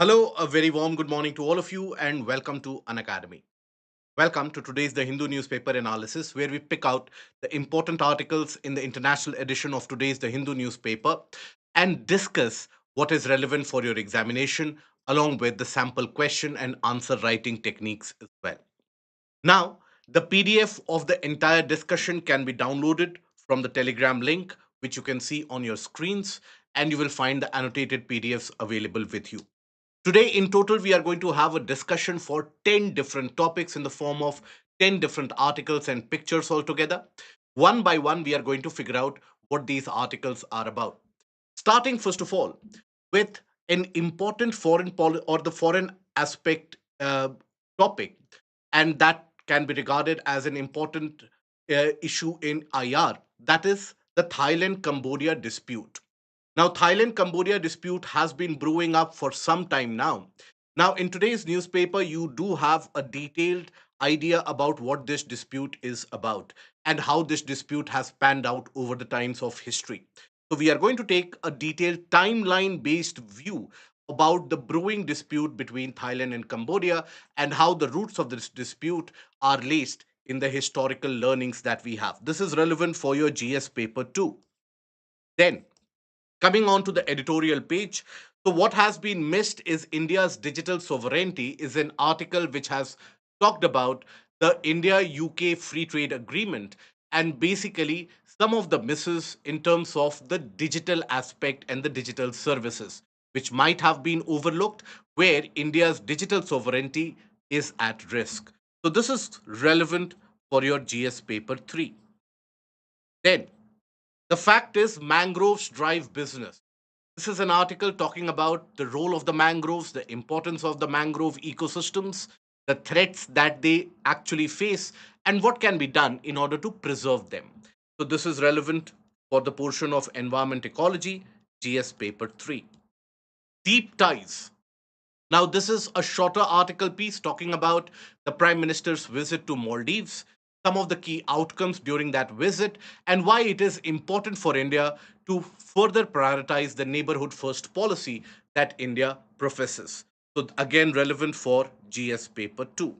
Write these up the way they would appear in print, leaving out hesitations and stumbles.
Hello, a very warm good morning to all of you, and welcome to Unacademy. Welcome to today's The Hindu newspaper analysis, where we pick out the important articles in the international edition of today's The Hindu newspaper and discuss what is relevant for your examination, along with the sample question and answer writing techniques as well. Now, the PDF of the entire discussion can be downloaded from the Telegram link, which you can see on your screens, and you will find the annotated PDFs available with you. Today, in total, we are going to have a discussion for 10 different topics in the form of 10 different articles and pictures altogether. One by one, we are going to figure out what these articles are about. Starting, first of all, with an important foreign policy or the foreign aspect topic, and that can be regarded as an important issue in IR, that is the Thailand Cambodia dispute. Now, Thailand Cambodia dispute has been brewing up for some time now. Now, in today's newspaper, you do have a detailed idea about what this dispute is about and how this dispute has panned out over the times of history. So, we are going to take a detailed timeline based view about the brewing dispute between Thailand and Cambodia and how the roots of this dispute are laced in the historical learnings that we have. This is relevant for your GS paper too. Then, coming on to the editorial page, so what has been missed is India's digital sovereignty is an article which has talked about the India UK free trade agreement and basically some of the misses in terms of the digital aspect and the digital services which might have been overlooked, where India's digital sovereignty is at risk. So this is relevant for your GS paper 3. Then, the fact is, mangroves drive business. This is an article talking about the role of the mangroves, the importance of the mangrove ecosystems, the threats that they actually face, and what can be done in order to preserve them. So, this is relevant for the portion of environment ecology, GS paper 3. Deep ties. Now, this is a shorter article piece talking about the Prime Minister's visit to Maldives, some of the key outcomes during that visit, and why it is important for India to further prioritize the neighborhood first policy that India professes. So, again, relevant for GS paper 2.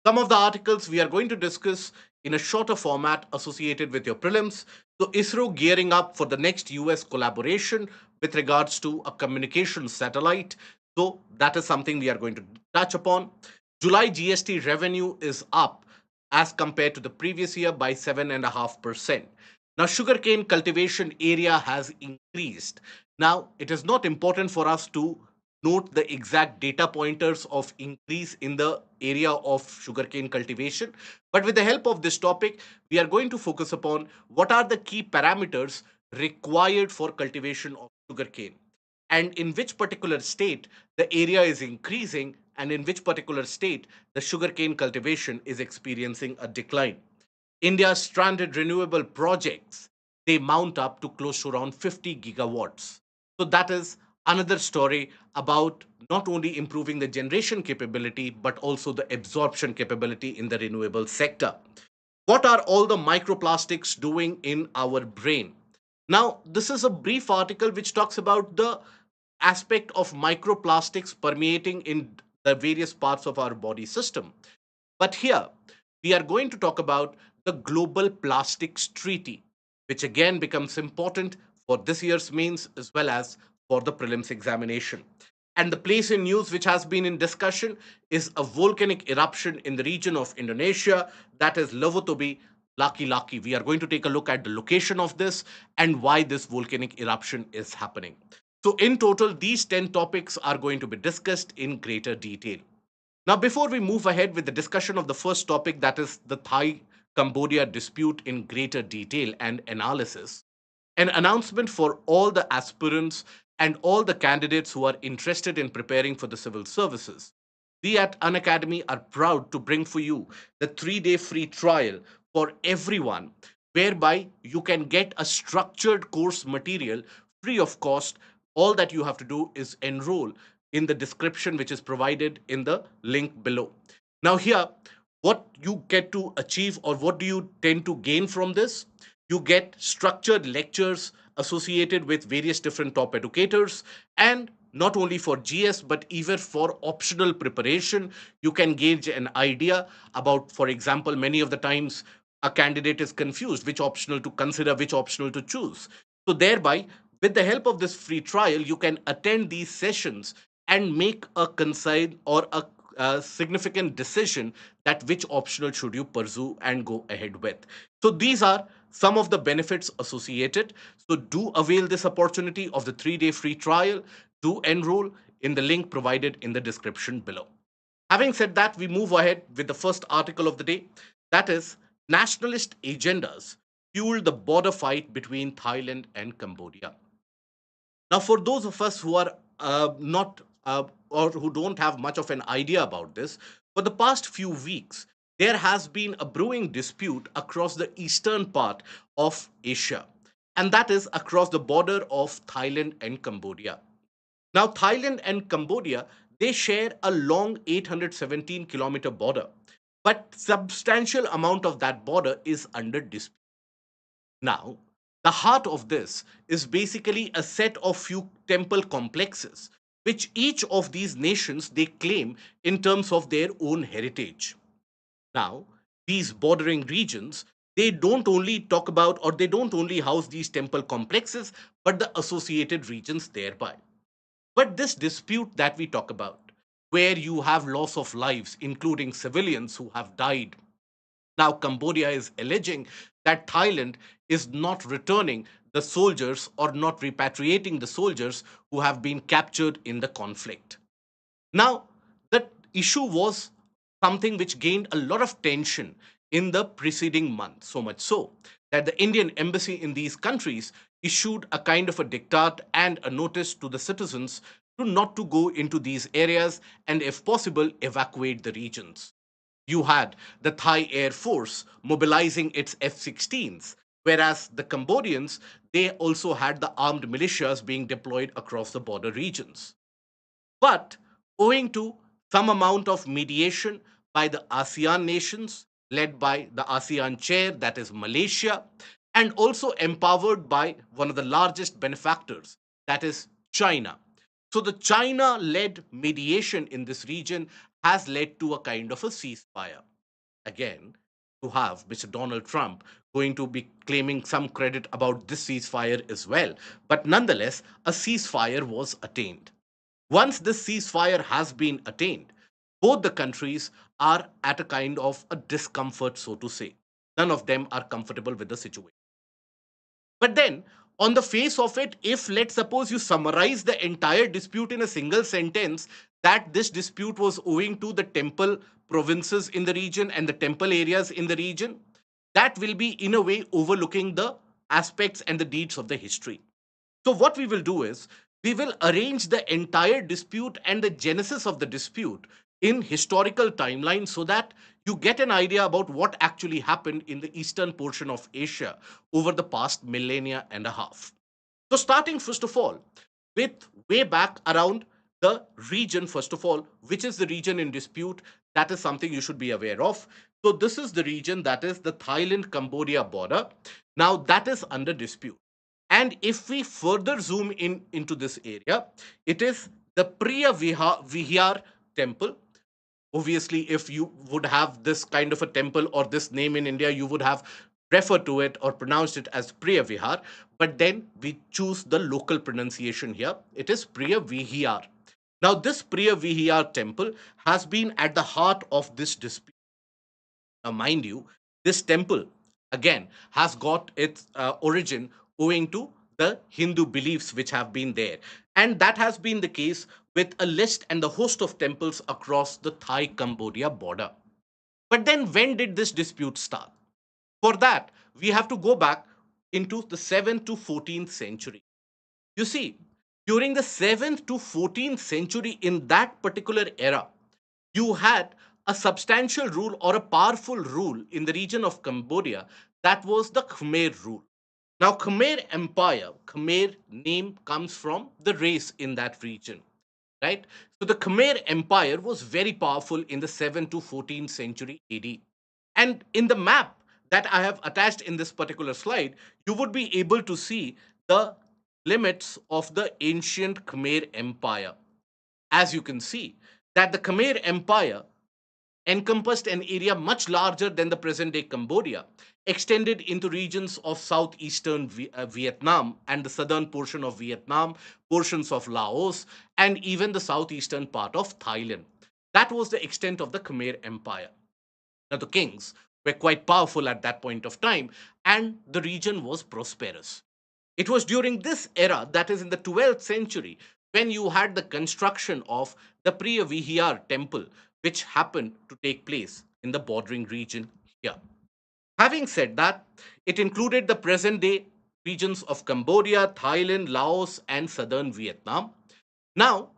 Some of the articles we are going to discuss in a shorter format associated with your prelims. So, ISRO gearing up for the next US collaboration with regards to a communication satellite. So, that is something we are going to touch upon. July GST revenue is up as compared to the previous year by 7.5%. Now, sugarcane cultivation area has increased. Now, it is not important for us to note the exact data pointers of increase in the area of sugarcane cultivation. But with the help of this topic, we are going to focus upon what are the key parameters required for cultivation of sugarcane and in which particular state the area is increasing and in which particular state the sugarcane cultivation is experiencing a decline. India's stranded renewable projects, they mount up to close to around 50 gigawatts. So that is another story about not only improving the generation capability, but also the absorption capability in the renewable sector. What are all the microplastics doing in our brain? Now, this is a brief article which talks about the aspect of microplastics permeating in the various parts of our body system. But here, we are going to talk about the Global Plastics Treaty, which again becomes important for this year's mains as well as for the prelims examination. And the place in news which has been in discussion is a volcanic eruption in the region of Indonesia, that is Lewotobi Laki Laki. We are going to take a look at the location of this and why this volcanic eruption is happening. So, in total, these 10 topics are going to be discussed in greater detail. Now, before we move ahead with the discussion of the first topic, that is the Thai Cambodia dispute in greater detail and analysis, an announcement for all the aspirants and all the candidates who are interested in preparing for the civil services. We at Unacademy are proud to bring for you the 3-day free trial for everyone, whereby you can get a structured course material free of cost. All that you have to do is enroll in the description which is provided in the link below. Now, here, what you get to achieve or what do you tend to gain from this? You get structured lectures associated with various different top educators and not only for GS but even for optional preparation. You can gauge an idea about, for example, many of the times a candidate is confused which optional to consider, which optional to choose. So, thereby, with the help of this free trial, you can attend these sessions and make a concise or a significant decision that which optional should you pursue and go ahead with. So these are some of the benefits associated. So do avail this opportunity of the 3-day free trial. Do enroll in the link provided in the description below. Having said that, we move ahead with the first article of the day. That is, nationalist agendas fuel the border fight between Thailand and Cambodia. Now, for those of us who are not or who don't have much of an idea about this, for the past few weeks, there has been a brewing dispute across the eastern part of Asia, and that is across the border of Thailand and Cambodia. Now, Thailand and Cambodia, they share a long 817-kilometer border, but substantial amount of that border is under dispute. Now, the heart of this is basically a set of few temple complexes, which each of these nations they claim in terms of their own heritage. Now, these bordering regions, they don't only talk about or they don't only house these temple complexes, but the associated regions thereby. But this dispute that we talk about, where you have loss of lives, including civilians who have died, now, Cambodia is alleging that Thailand is not returning the soldiers or not repatriating the soldiers who have been captured in the conflict. Now, that issue was something which gained a lot of tension in the preceding month, so much so that the Indian embassy in these countries issued a kind of a diktat and a notice to the citizens to not to go into these areas and, if possible, evacuate the regions. You had the Thai Air Force mobilizing its F-16s, whereas the Cambodians, they also had the armed militias being deployed across the border regions. But owing to some amount of mediation by the ASEAN nations, led by the ASEAN chair, that is Malaysia, and also empowered by one of the largest benefactors, that is China. So the China led mediation in this region has led to a kind of a ceasefire. Again, to have Mr. Donald Trump going to be claiming some credit about this ceasefire as well. But nonetheless, a ceasefire was attained. Once this ceasefire has been attained, both the countries are at a kind of a discomfort, so to say. None of them are comfortable with the situation. But then, on the face of it, if let's suppose you summarize the entire dispute in a single sentence, that this dispute was owing to the temple provinces in the region and the temple areas in the region, that will be in a way overlooking the aspects and the deeds of the history. So, what we will do is we will arrange the entire dispute and the genesis of the dispute in historical timeline so that you get an idea about what actually happened in the eastern portion of Asia over the past millennia and a half. So, starting first of all with way back around the region, first of all, which is the region in dispute, that is something you should be aware of. So, this is the region that is the Thailand Cambodia border. Now, that is under dispute. And if we further zoom in into this area, it is the Priya Vihar temple. Obviously, if you would have this kind of a temple or this name in India, you would have referred to it or pronounced it as Priya Vihar. But then we choose the local pronunciation here. It is Priya Vihar. Now, this Priya Vihar temple has been at the heart of this dispute. Mind you, this temple again has got its origin owing to the Hindu beliefs which have been there. And that has been the case with a list and the host of temples across the Thai Cambodia border. But then, when did this dispute start? For that, we have to go back into the 7th to 14th century. You see, during the 7th to 14th century, in that particular era, you had a substantial rule or a powerful rule in the region of Cambodia, that was the Khmer rule. Now, Khmer Empire, Khmer name comes from the race in that region, right? So, the Khmer Empire was very powerful in the 7th to 14th century AD. And in the map that I have attached in this particular slide, you would be able to see the limits of the ancient Khmer Empire. As you can see, that the Khmer Empire encompassed an area much larger than the present day Cambodia, extended into regions of southeastern Vietnam and the southern portion of Vietnam, portions of Laos, and even the southeastern part of Thailand. That was the extent of the Khmer Empire. Now, the kings were quite powerful at that point of time, and the region was prosperous. It was during this era, that is in the 12th century, when you had the construction of the Priyavihar temple, which happened to take place in the bordering region here. Having said that, it included the present day regions of Cambodia, Thailand, Laos, and southern Vietnam. Now,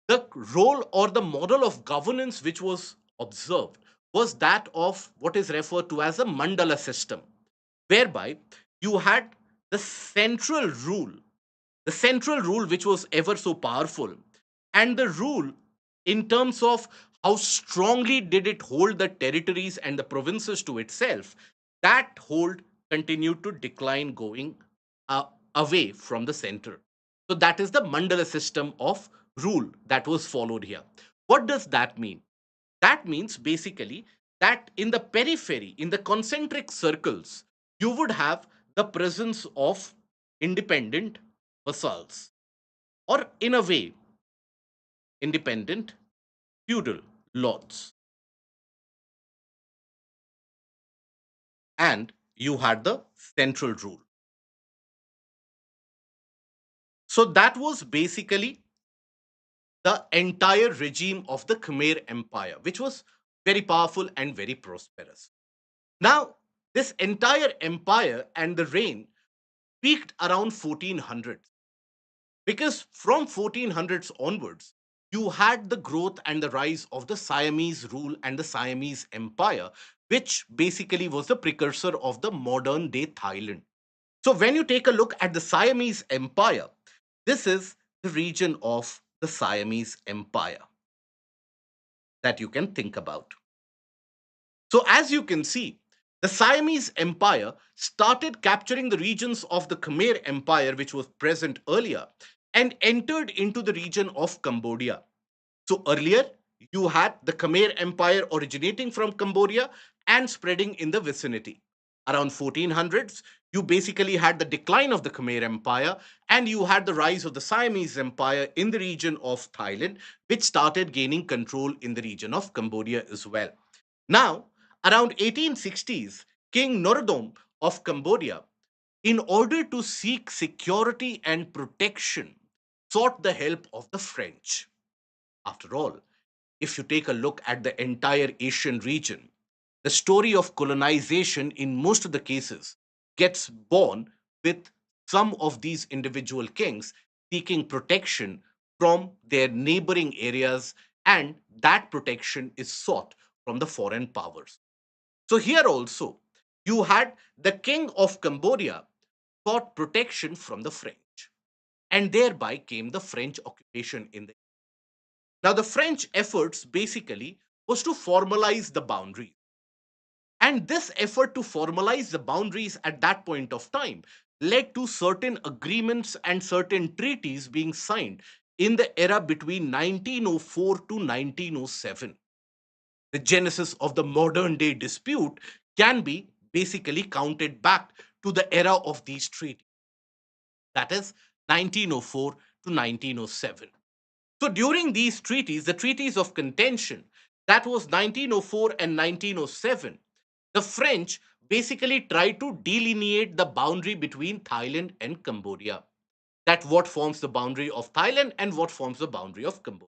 the role or the model of governance which was observed was that of what is referred to as a mandala system, whereby you had the central rule which was ever so powerful, and the rule in terms of how strongly did it hold the territories and the provinces to itself, that hold continued to decline going uh, away from the center. So that is the mandala system of rule that was followed here. What does that mean? That means basically that in the periphery, in the concentric circles, you would have the presence of independent vassals, or in a way, independent feudal lords. And you had the central rule. So that was basically the entire regime of the Khmer Empire, which was very powerful and very prosperous. Now, this entire empire and the reign peaked around 1400s, because from 1400s onwards, you had the growth and the rise of the Siamese rule and the Siamese empire, which basically was the precursor of the modern day Thailand. So when you take a look at the Siamese empire, this is the region of the Siamese empire that you can think about. So, as you can see, the Siamese Empire started capturing the regions of the Khmer Empire, which was present earlier, and entered into the region of Cambodia. So, earlier, you had the Khmer Empire originating from Cambodia and spreading in the vicinity. Around 1400s, you basically had the decline of the Khmer Empire, and you had the rise of the Siamese Empire in the region of Thailand, which started gaining control in the region of Cambodia as well. Now, around 1860s, King Norodom of Cambodia, in order to seek security and protection, sought the help of the French. After all, if you take a look at the entire Asian region, the story of colonization in most of the cases gets born with some of these individual kings seeking protection from their neighboring areas, and that protection is sought from the foreign powers. So here also, you had the king of Cambodia sought protection from the French, and thereby came the French occupation in the. Now, the French efforts basically was to formalize the boundaries. And this effort to formalize the boundaries at that point of time led to certain agreements and certain treaties being signed in the era between 1904 to 1907. The genesis of the modern day dispute can be basically counted back to the era of these treaties, that is 1904 to 1907. So during these treaties, the treaties of contention, that was 1904 and 1907, the French basically tried to delineate the boundary between Thailand and Cambodia. That what forms the boundary of Thailand and what forms the boundary of Cambodia.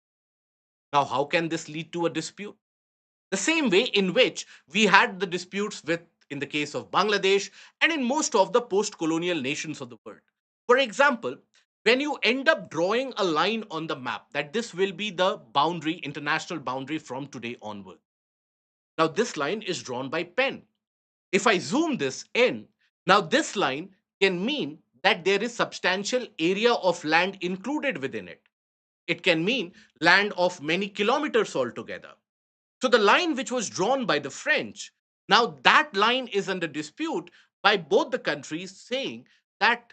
Now, how can this lead to a dispute? The same way in which we had the disputes with, in the case of Bangladesh and in most of the post-colonial nations of the world. For example, when you end up drawing a line on the map that this will be the boundary, international boundary from today onward. Now this line is drawn by pen. If I zoom this in, now this line can mean that there is substantial area of land included within it. It can mean land of many kilometers altogether. So the line which was drawn by the French, now that line is under dispute by both the countries, saying that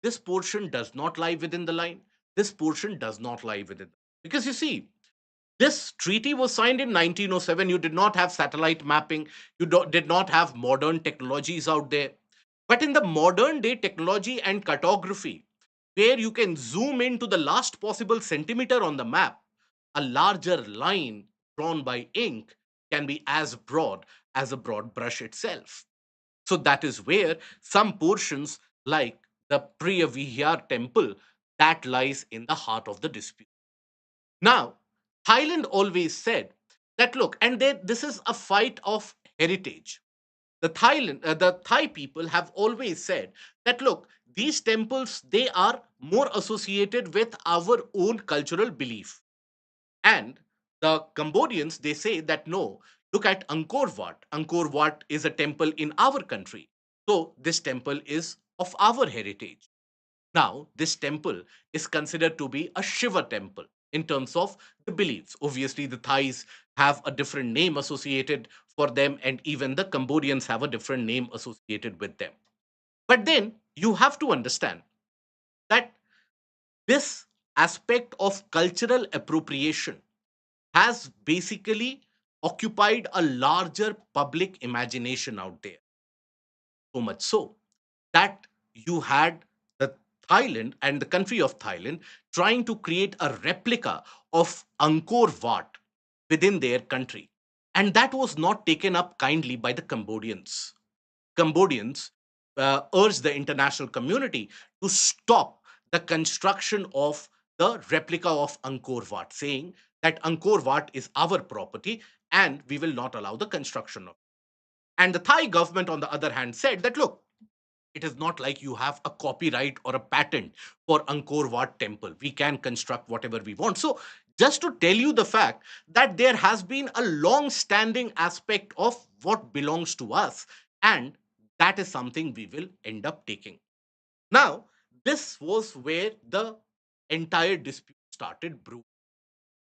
this portion does not lie within the line. This portion does not lie within. Because you see, this treaty was signed in 1907. You did not have satellite mapping. Did not have modern technologies out there. But in the modern day technology and cartography, where you can zoom into the last possible centimeter on the map, a larger line drawn by ink can be as broad as a broad brush itself. So that is where some portions, like the Priyavihar temple, that lies in the heart of the dispute. Now, Thailand always said that look, and this is a fight of heritage. The Thai people have always said that look, these temples, they are more associated with our own cultural belief. And the Cambodians, they say that no, look at Angkor Wat. Angkor Wat is a temple in our country. So this temple is of our heritage. Now, this temple is considered to be a Shiva temple in terms of the beliefs. Obviously, the Thais have a different name associated for them, and even the Cambodians have a different name associated with them. But then you have to understand that this aspect of cultural appropriation has basically occupied a larger public imagination out there. So much so that you had the Thailand and the country of Thailand trying to create a replica of Angkor Wat within their country. And that was not taken up kindly by the Cambodians. Cambodians urged the international community to stop the construction of the replica of Angkor Wat, saying that Angkor Wat is our property and we will not allow the construction of it. And the Thai government, on the other hand, said that look, it is not like you have a copyright or a patent for Angkor Wat temple. We can construct whatever we want. So, just to tell you the fact that there has been a long standing aspect of what belongs to us, and that is something we will end up taking. Now, this was where the entire dispute started brewing.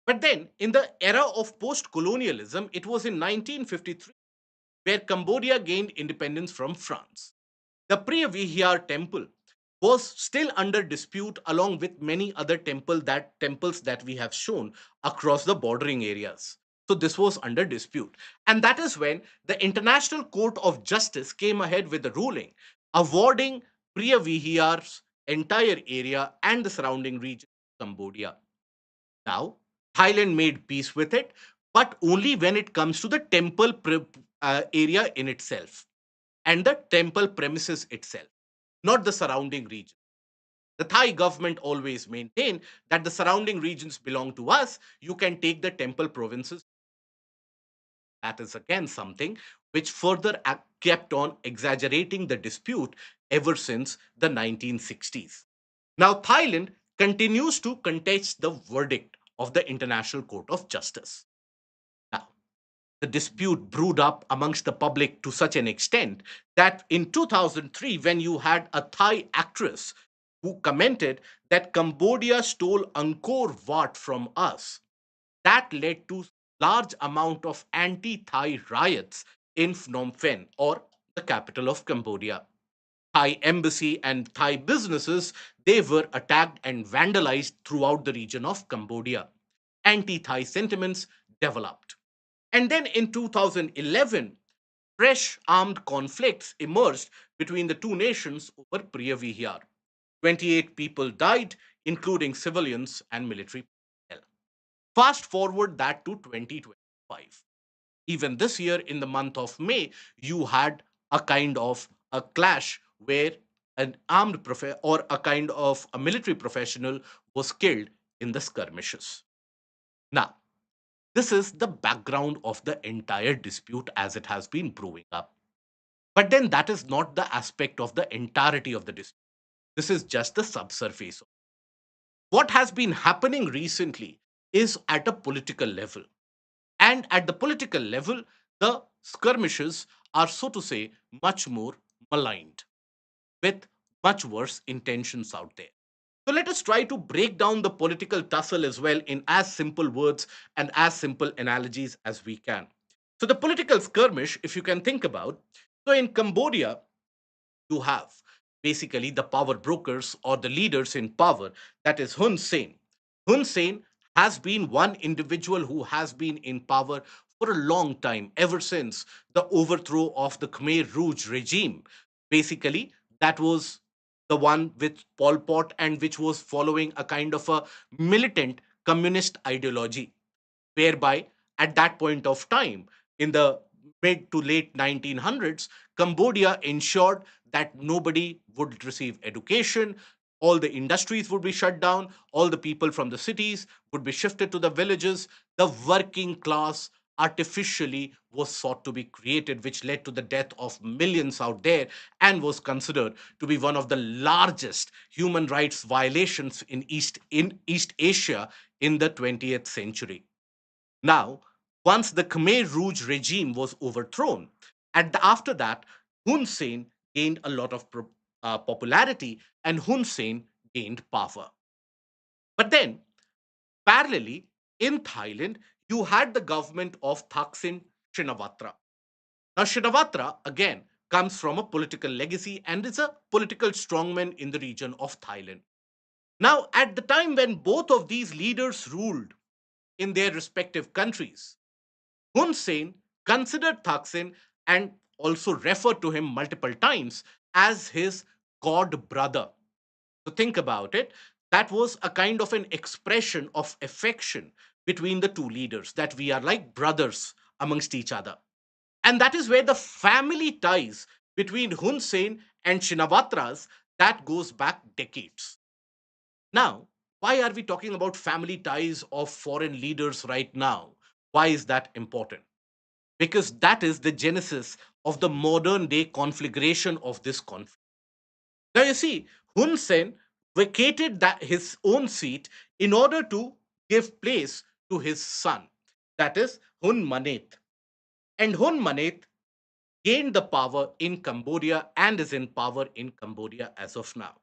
But then, in the era of post colonialism, it was in 1953 where Cambodia gained independence from France. The Priyavihar temple was still under dispute along with many other temples that we have shown across the bordering areas. So this was under dispute. And that is when the International Court of Justice came ahead with a ruling awarding Priyavihar's entire area and the surrounding region to Cambodia. Now, Thailand made peace with it, but only when it comes to the area in itself and the temple premises itself, not the surrounding region. The Thai government always maintained that the surrounding regions belong to us. You can take the temple provinces. That is again something which further kept on exaggerating the dispute ever since the 1960s. Now, Thailand continues to contest the verdict of the International Court of Justice. Now, the dispute brewed up amongst the public to such an extent that in 2003, when you had a Thai actress who commented that Cambodia stole Angkor Wat from us, that led to large amount of anti-Thai riots in Phnom Penh, or the capital of Cambodia. Thai embassy and Thai businesses, they were attacked and vandalized throughout the region of Cambodia. Anti-Thai sentiments developed. And then in 2011, fresh armed conflicts emerged between the two nations over Priyavihar. 28 people died, including civilians and military personnel. Fast forward that to 2025. Even this year, in the month of May, you had a kind of a clash where an or a kind of a military professional was killed in the skirmishes. Now, this is the background of the entire dispute as it has been brewing up. But then that is not the aspect of the entirety of the dispute. This is just the subsurface. What has been happening recently is at a political level. And at the political level, the skirmishes are, so to say, much more maligned with much worse intentions out there. So let us try to break down the political tussle as well in as simple words and as simple analogies as we can. So the political skirmish, if you can think about, so in Cambodia, you have basically the power brokers or the leaders in power, that is Hun Sen. Hun Sen has been one individual who has been in power for a long time, ever since the overthrow of the Khmer Rouge regime. Basically, that was the one with Pol Pot and which was following a kind of a militant communist ideology, whereby at that point of time, in the mid to late 1900s, Cambodia ensured that nobody would receive education, all the industries would be shut down, all the people from the cities would be shifted to the villages, the working class artificially was sought to be created, which led to the death of millions out there and was considered to be one of the largest human rights violations in East Asia in the 20th century. Now, once the Khmer Rouge regime was overthrown, after that, Hun Sen gained a lot of popularity and Hun Sen gained power. But then, parallelly, in Thailand, you had the government of Thaksin Shinawatra. Now, Shinawatra, again, comes from a political legacy and is a political strongman in the region of Thailand. Now, at the time when both of these leaders ruled in their respective countries, Hun Sen considered Thaksin and also referred to him multiple times as his god brother. So think about it. That was a kind of an expression of affection between the two leaders, that we are like brothers amongst each other. And that is where the family ties between Hun Sen and Shinawatras that goes back decades. Now, why are we talking about family ties of foreign leaders right now? Why is that important? Because that is the genesis of the modern day conflagration of this conflict. Now you see, Hun Sen vacated his own seat in order to give place to his son, that is Hun Manet. And Hun Manet gained the power in Cambodia and is in power in Cambodia as of now.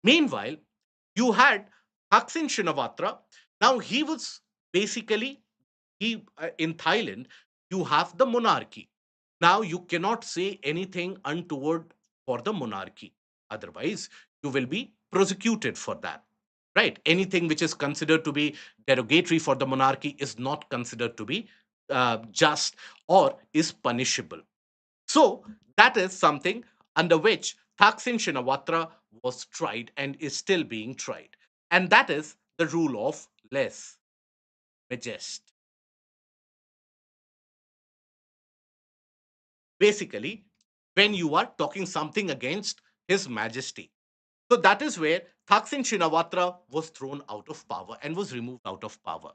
Meanwhile, you had Thaksin Shinawatra. Now he was basically he in Thailand, you have the monarchy. Now you cannot say anything untoward for the monarchy. Otherwise, you will be prosecuted for that. Right? Anything which is considered to be derogatory for the monarchy is not considered to be just or is punishable. So that is something under which Thaksin Shinawatra was tried and is still being tried. And that is the rule of less majest. Basically, when you are talking something against His Majesty. So that is where Thaksin Shinawatra was thrown out of power and was removed out of power.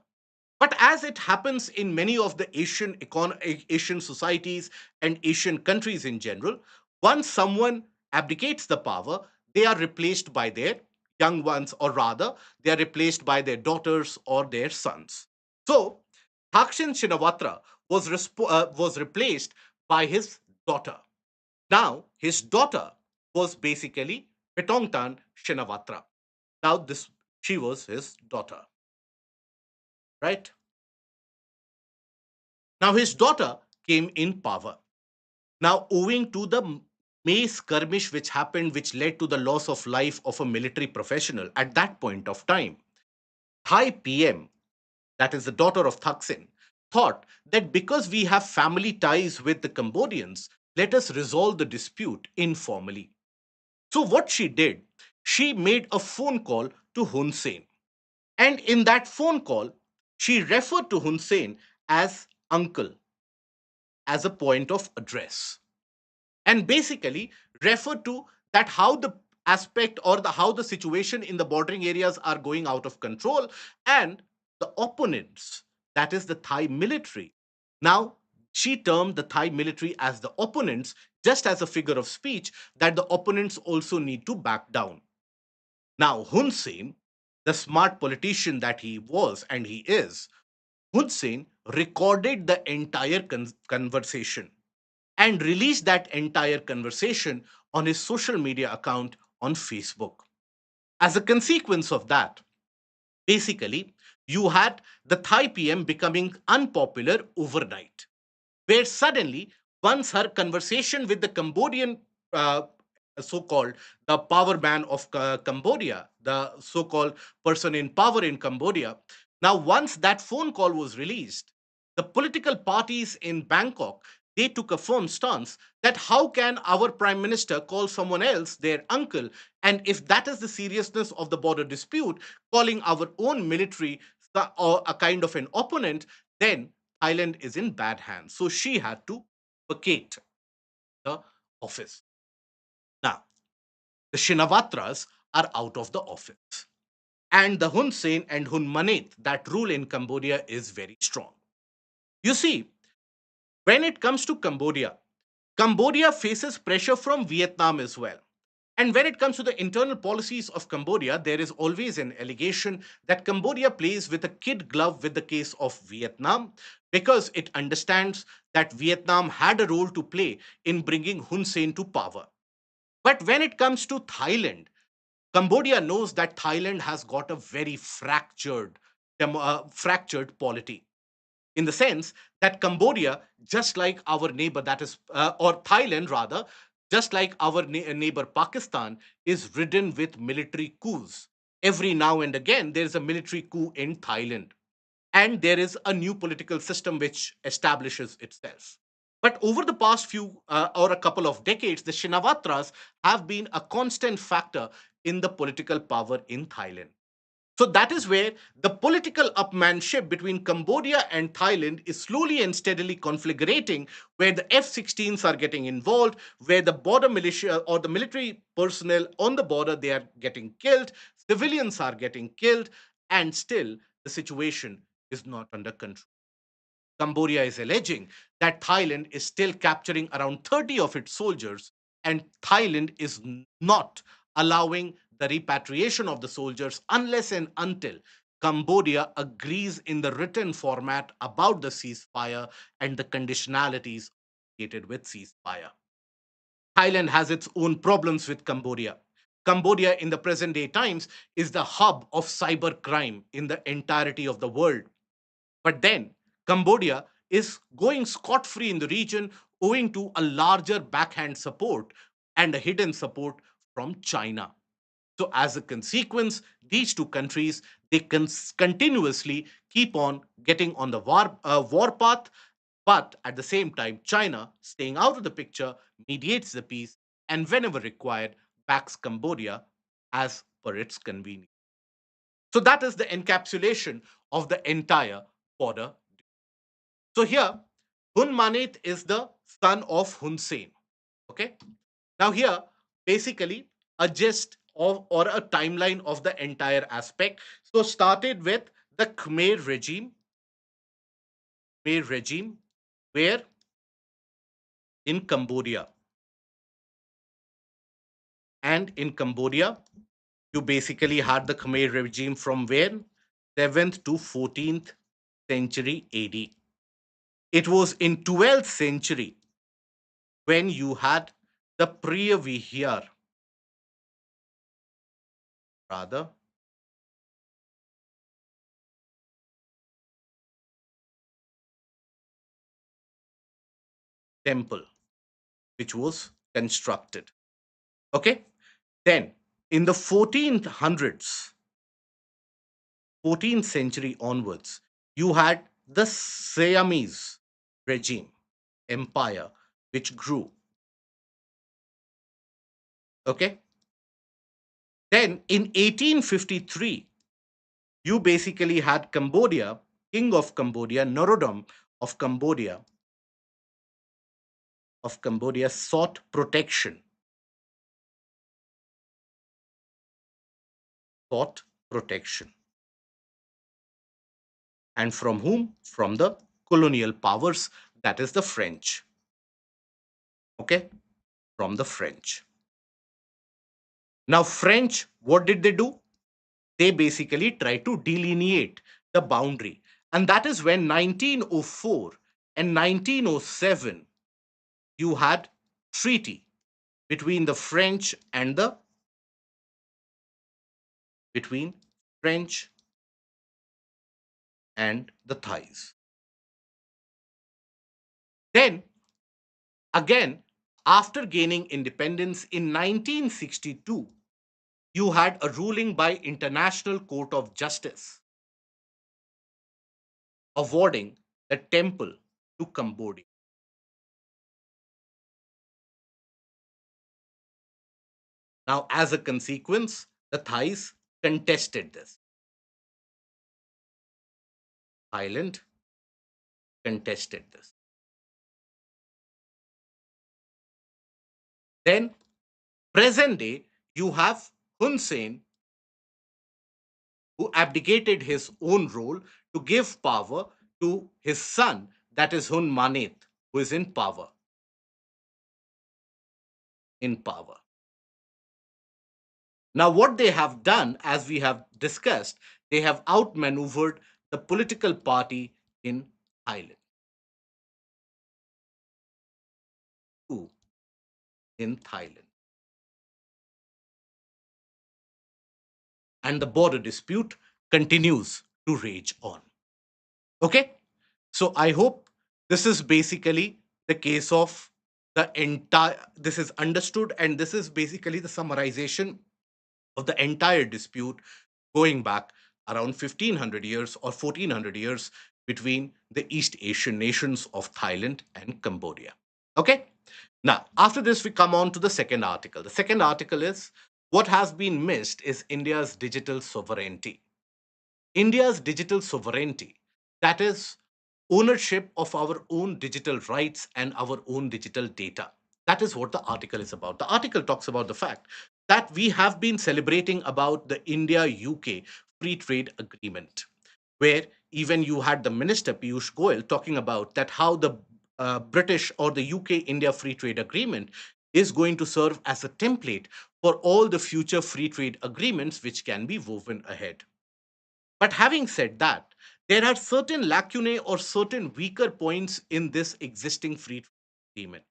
But as it happens in many of the Asian societies and Asian countries in general, once someone abdicates the power, they are replaced by their young ones, or rather, they are replaced by their daughters or their sons. So, Thaksin Shinawatra was replaced by his daughter. Now, his daughter was basically Petongtan Shinawatra. Now, this she was his daughter, right? Now, his daughter came in power. Now, owing to the May skirmish which happened, which led to the loss of life of a military professional at that point of time, Thai PM, that is the daughter of Thaksin, thought that because we have family ties with the Cambodians, let us resolve the dispute informally. So, what she did, she made a phone call to Hun Sen. And in that phone call, she referred to Hun Sen as uncle, as a point of address, and basically referred to that how the aspect or the how the situation in the bordering areas are going out of control, and the opponents, that is the Thai military. Now, she termed the Thai military as the opponents, just as a figure of speech that the opponents also need to back down. Now, Hun Sen, the smart politician that he was and he is, Hun Sen recorded the entire conversation and released that entire conversation on his social media account on Facebook. As a consequence of that, basically, you had the Thai PM becoming unpopular overnight, where suddenly, once her conversation with the Cambodian uh, so-called the power man of Cambodia, the so-called person in power in Cambodia. Now, once that phone call was released, the political parties in Bangkok, they took a firm stance that how can our prime minister call someone else their uncle, and if that is the seriousness of the border dispute, calling our own military or a kind of an opponent, then Thailand is in bad hands. So she had to vacate the office. Now, the Shinavatras are out of the office. And the Hun Sen and Hun Manet that rule in Cambodia is very strong. You see, when it comes to Cambodia, Cambodia faces pressure from Vietnam as well. And when it comes to the internal policies of Cambodia, there is always an allegation that Cambodia plays with a kid glove with the case of Vietnam because it understands that Vietnam had a role to play in bringing Hun Sen to power. But when it comes to Thailand, Cambodia knows that Thailand has got a very fractured polity in the sense that Cambodia, just like our neighbor, that is, or Thailand rather, just like our neighbor Pakistan, is ridden with military coups. Every now and again, there is a military coup in Thailand, and there is a new political system which establishes itself. But over the past few or a couple of decades, the Shinavatras have been a constant factor in the political power in Thailand. So that is where the political upmanship between Cambodia and Thailand is slowly and steadily conflagrating, where the F-16s are getting involved, where the border militia or the military personnel on the border, they are getting killed, civilians are getting killed, and still the situation is not under control. Cambodia is alleging that Thailand is still capturing around 30 of its soldiers, and Thailand is not allowing the repatriation of the soldiers unless and until Cambodia agrees in the written format about the ceasefire and the conditionalities associated with ceasefire. Thailand has its own problems with Cambodia. Cambodia, in the present day times, is the hub of cyber crime in the entirety of the world. But then Cambodia is going scot free in the region owing to a larger backhand support and a hidden support from China. So, as a consequence, these two countries they continuously keep on getting on the war path, but at the same time, China, staying out of the picture, mediates the peace and, whenever required, backs Cambodia as per its convenience. So that is the encapsulation of the entire border. So here, Hun Manet is the son of Hun Sen. Okay. Now here, basically, a gist of or a timeline of the entire aspect. So started with the Khmer regime, where in Cambodia, and in Cambodia, you basically had the Khmer regime from where 7th to 14th century AD. It was in 12th century when you had the Priyavihar, rather, temple, which was constructed. Okay. Then in the 14th century onwards, you had the Siamese regime, empire, which grew. Okay. Then in 1853, you basically had Cambodia, king of Cambodia, Norodom of Cambodia sought protection. And from whom? From the colonial powers, that is the French. Okay, from the French. Now, French, what did they do? They basically tried to delineate the boundary. And that is when 1904 and 1907, you had treaty between the French and the between French and the Thais. Then again, After gaining independence in 1962, you had a ruling by International Court of Justice awarding the temple to Cambodia. Now, as a consequence, the Thais contested this. Thailand contested this. Then, present day, you have Hun Sen, who abdicated his own role to give power to his son, that is Hun Manet, who is in power. In power. Now, what they have done, as we have discussed, they have outmaneuvered the political party in Thailand. Who in Thailand? And the border dispute continues to rage on. Okay? So I hope this is basically the case of the entire, this is understood, and this is basically the summarization of the entire dispute going back around 1500 years or 1400 years between the East Asian nations of Thailand and Cambodia. Okay? Now, after this, we come on to the second article. The second article is what has been missed is India's digital sovereignty. India's digital sovereignty, that is, ownership of our own digital rights and our own digital data. That is what the article is about. The article talks about the fact that we have been celebrating about the India UK free trade agreement, where even you had the minister Piyush Goyal talking about that how the British or the UK India free trade agreement is going to serve as a template for all the future free trade agreements which can be woven ahead. But having said that, there are certain lacunae or certain weaker points in this existing free trade agreement.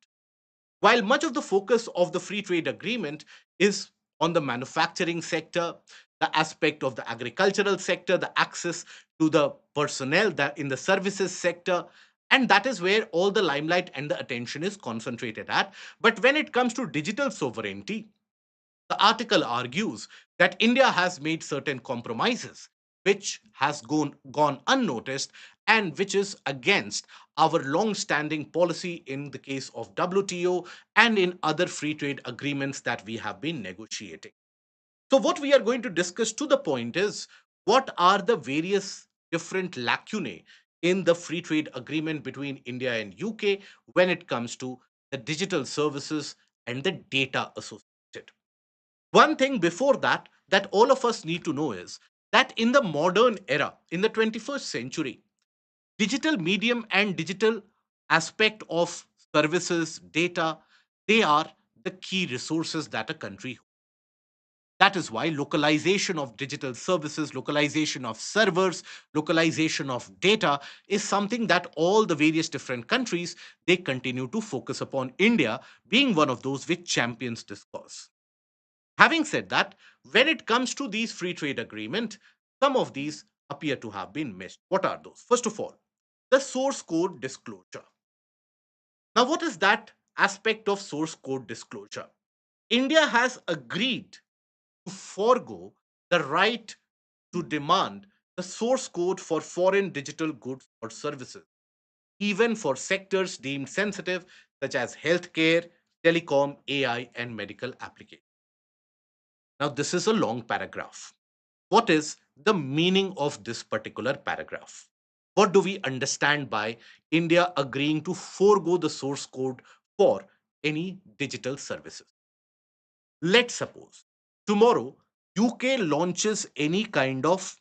While much of the focus of the free trade agreement is on the manufacturing sector, the aspect of the agricultural sector, the access to the personnel that in the services sector, and that is where all the limelight and the attention is concentrated at. But when it comes to digital sovereignty, the article argues that India has made certain compromises which has gone unnoticed and which is against our long-standing policy in the case of WTO and in other free trade agreements that we have been negotiating. So what we are going to discuss to the point is what are the various different lacunae in the free trade agreement between India and UK when it comes to the digital services and the data associated. One thing before that, that all of us need to know is that in the modern era, in the 21st century, digital medium and digital aspect of services, data, they are the key resources that a country. That is why localization of digital services, localization of servers, localization of data is something that all the various different countries they continue to focus upon. India being one of those which champions this cause. Having said that, when it comes to these free trade agreement, some of these appear to have been missed. What are those? First of all, the source code disclosure. Now, what is that aspect of source code disclosure? India has agreed to forego the right to demand the source code for foreign digital goods or services, even for sectors deemed sensitive, such as healthcare, telecom, AI, and medical applications. Now, this is a long paragraph. What is the meaning of this particular paragraph? What do we understand by India agreeing to forego the source code for any digital services? Let's suppose tomorrow UK launches any kind of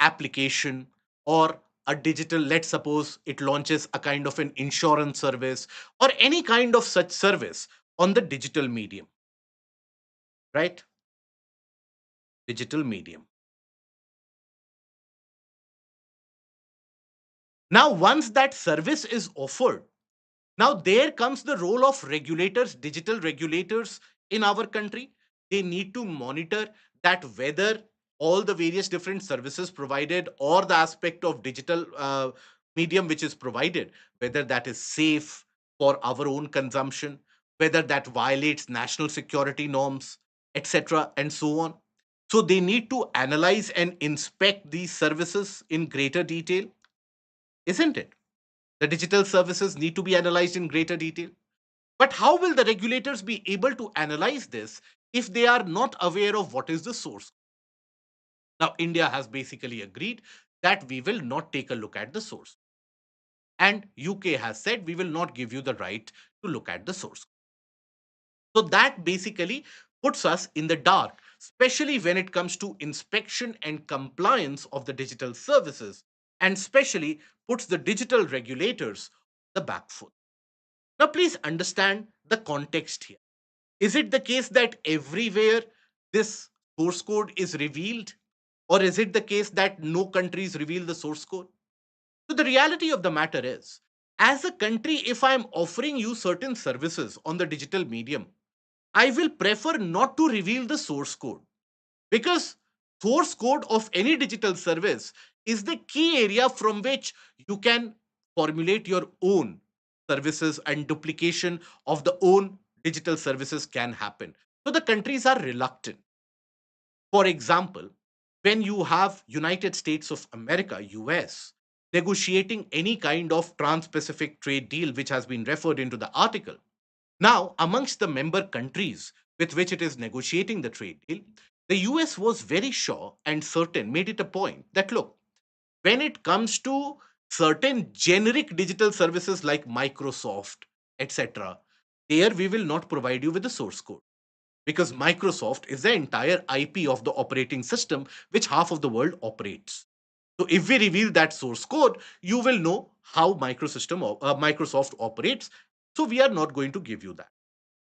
application or a digital, let's suppose it launches a kind of an insurance service or any kind of such service on the digital medium, right? Digital medium. Now, once that service is offered, now there comes the role of regulators, digital regulators in our country. They need to monitor that whether all the various different services provided or the aspect of digital medium which is provided, whether that is safe, for our own consumption, whether that violates national security norms, etc., and so on. So they need to analyze and inspect these services in greater detail, isn't it? The digital services need to be analyzed in greater detail. But how will the regulators be able to analyze this if they are not aware of what is the source? Now, India has basically agreed that we will not take a look at the source. And UK has said we will not give you the right to look at the source. So that basically puts us in the dark, especially when it comes to inspection and compliance of the digital services, and especially puts the digital regulators on the back foot. Now, please understand the context here. Is it the case that everywhere this source code is revealed? Or is it the case that no countries reveal the source code? So, the reality of the matter is, as a country, if I'm offering you certain services on the digital medium, I will prefer not to reveal the source code because source code of any digital service is the key area from which you can formulate your own services and duplication of the own digital services can happen. So the countries are reluctant. For example, when you have United States of America, US, negotiating any kind of trans-Pacific trade deal which has been referred into the article, now, amongst the member countries with which it is negotiating the trade deal, the US was very sure and certain, made it a point that look, when it comes to certain generic digital services like Microsoft, etc., there we will not provide you with the source code because Microsoft is the entire IP of the operating system which half of the world operates. So if we reveal that source code, you will know how Microsoft operates. So we are not going to give you that.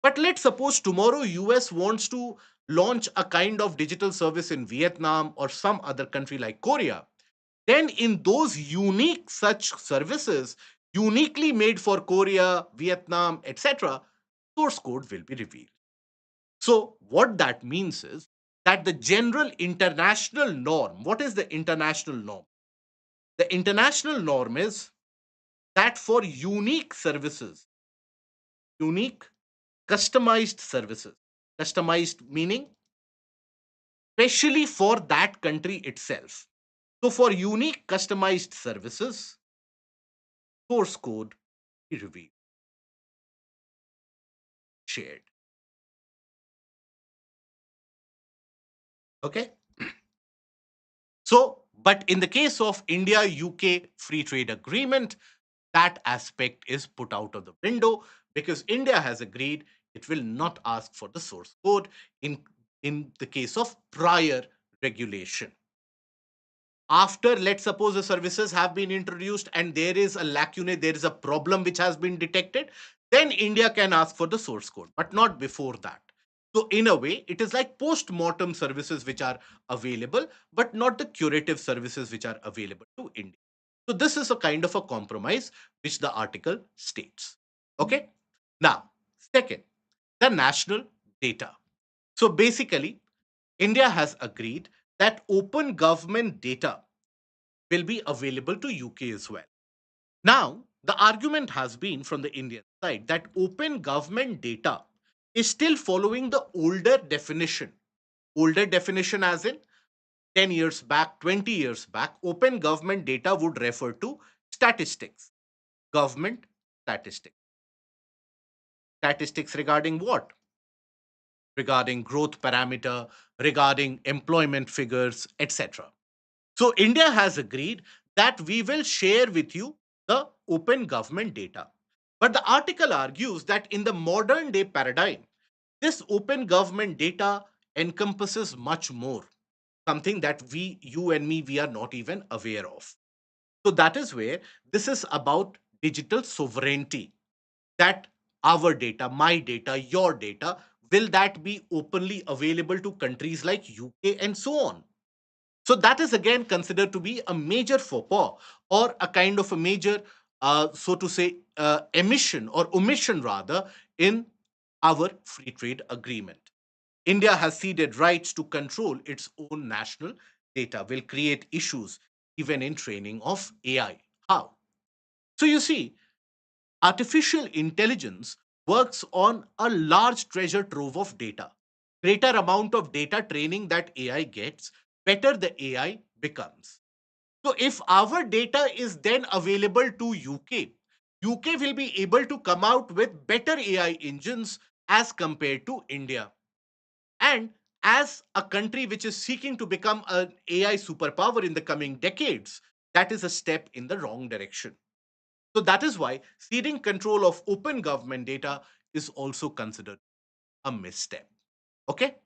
But let's suppose tomorrow US wants to launch a kind of digital service in Vietnam or some other country like Korea. Then in those unique such services, uniquely made for Korea, Vietnam, etc., source code will be revealed. So what that means is that the general international norm, what is the international norm? The international norm is that for unique services, unique customized services, customized meaning specially for that country itself. So for unique customized services, source code be revealed, shared. Okay. So, but in the case of India UK free trade agreement, that aspect is put out of the window because India has agreed it will not ask for the source code in the case of prior regulation. After, let's suppose, the services have been introduced and there is a lacune, there is a problem which has been detected, then India can ask for the source code, but not before that. So in a way it is like post-mortem services which are available but not the curative services which are available to India. So this is a kind of a compromise which the article states. Okay. Now, second, the national data. So basically India has agreed that open government data will be available to UK as well. Now, the argument has been from the Indian side that open government data is still following the older definition. Older definition, as in 10 years back, 20 years back, open government data would refer to statistics, government statistics. Statistics regarding what? Regarding growth parameter, regarding employment figures, etc. So India has agreed that we will share with you the open government data. But the article argues that in the modern day paradigm, this open government data encompasses much more, something that you and me, we are not even aware of. So that is where this is about digital sovereignty, that our data, my data, your data, will that be openly available to countries like UK and so on? So that is again considered to be a major faux pas or a kind of a major, so to say, emission or omission rather in our free trade agreement. India has ceded rights to control its own national data, will create issues even in training of AI. How? So you see, Artificial intelligence works on a large treasure trove of data. Greater amount of data training that AI gets, better the AI becomes. So if our data is then available to UK, UK will be able to come out with better AI engines as compared to India. And as a country which is seeking to become an AI superpower in the coming decades, that is a step in the wrong direction. So that is why ceding control of open government data is also considered a misstep. Okay?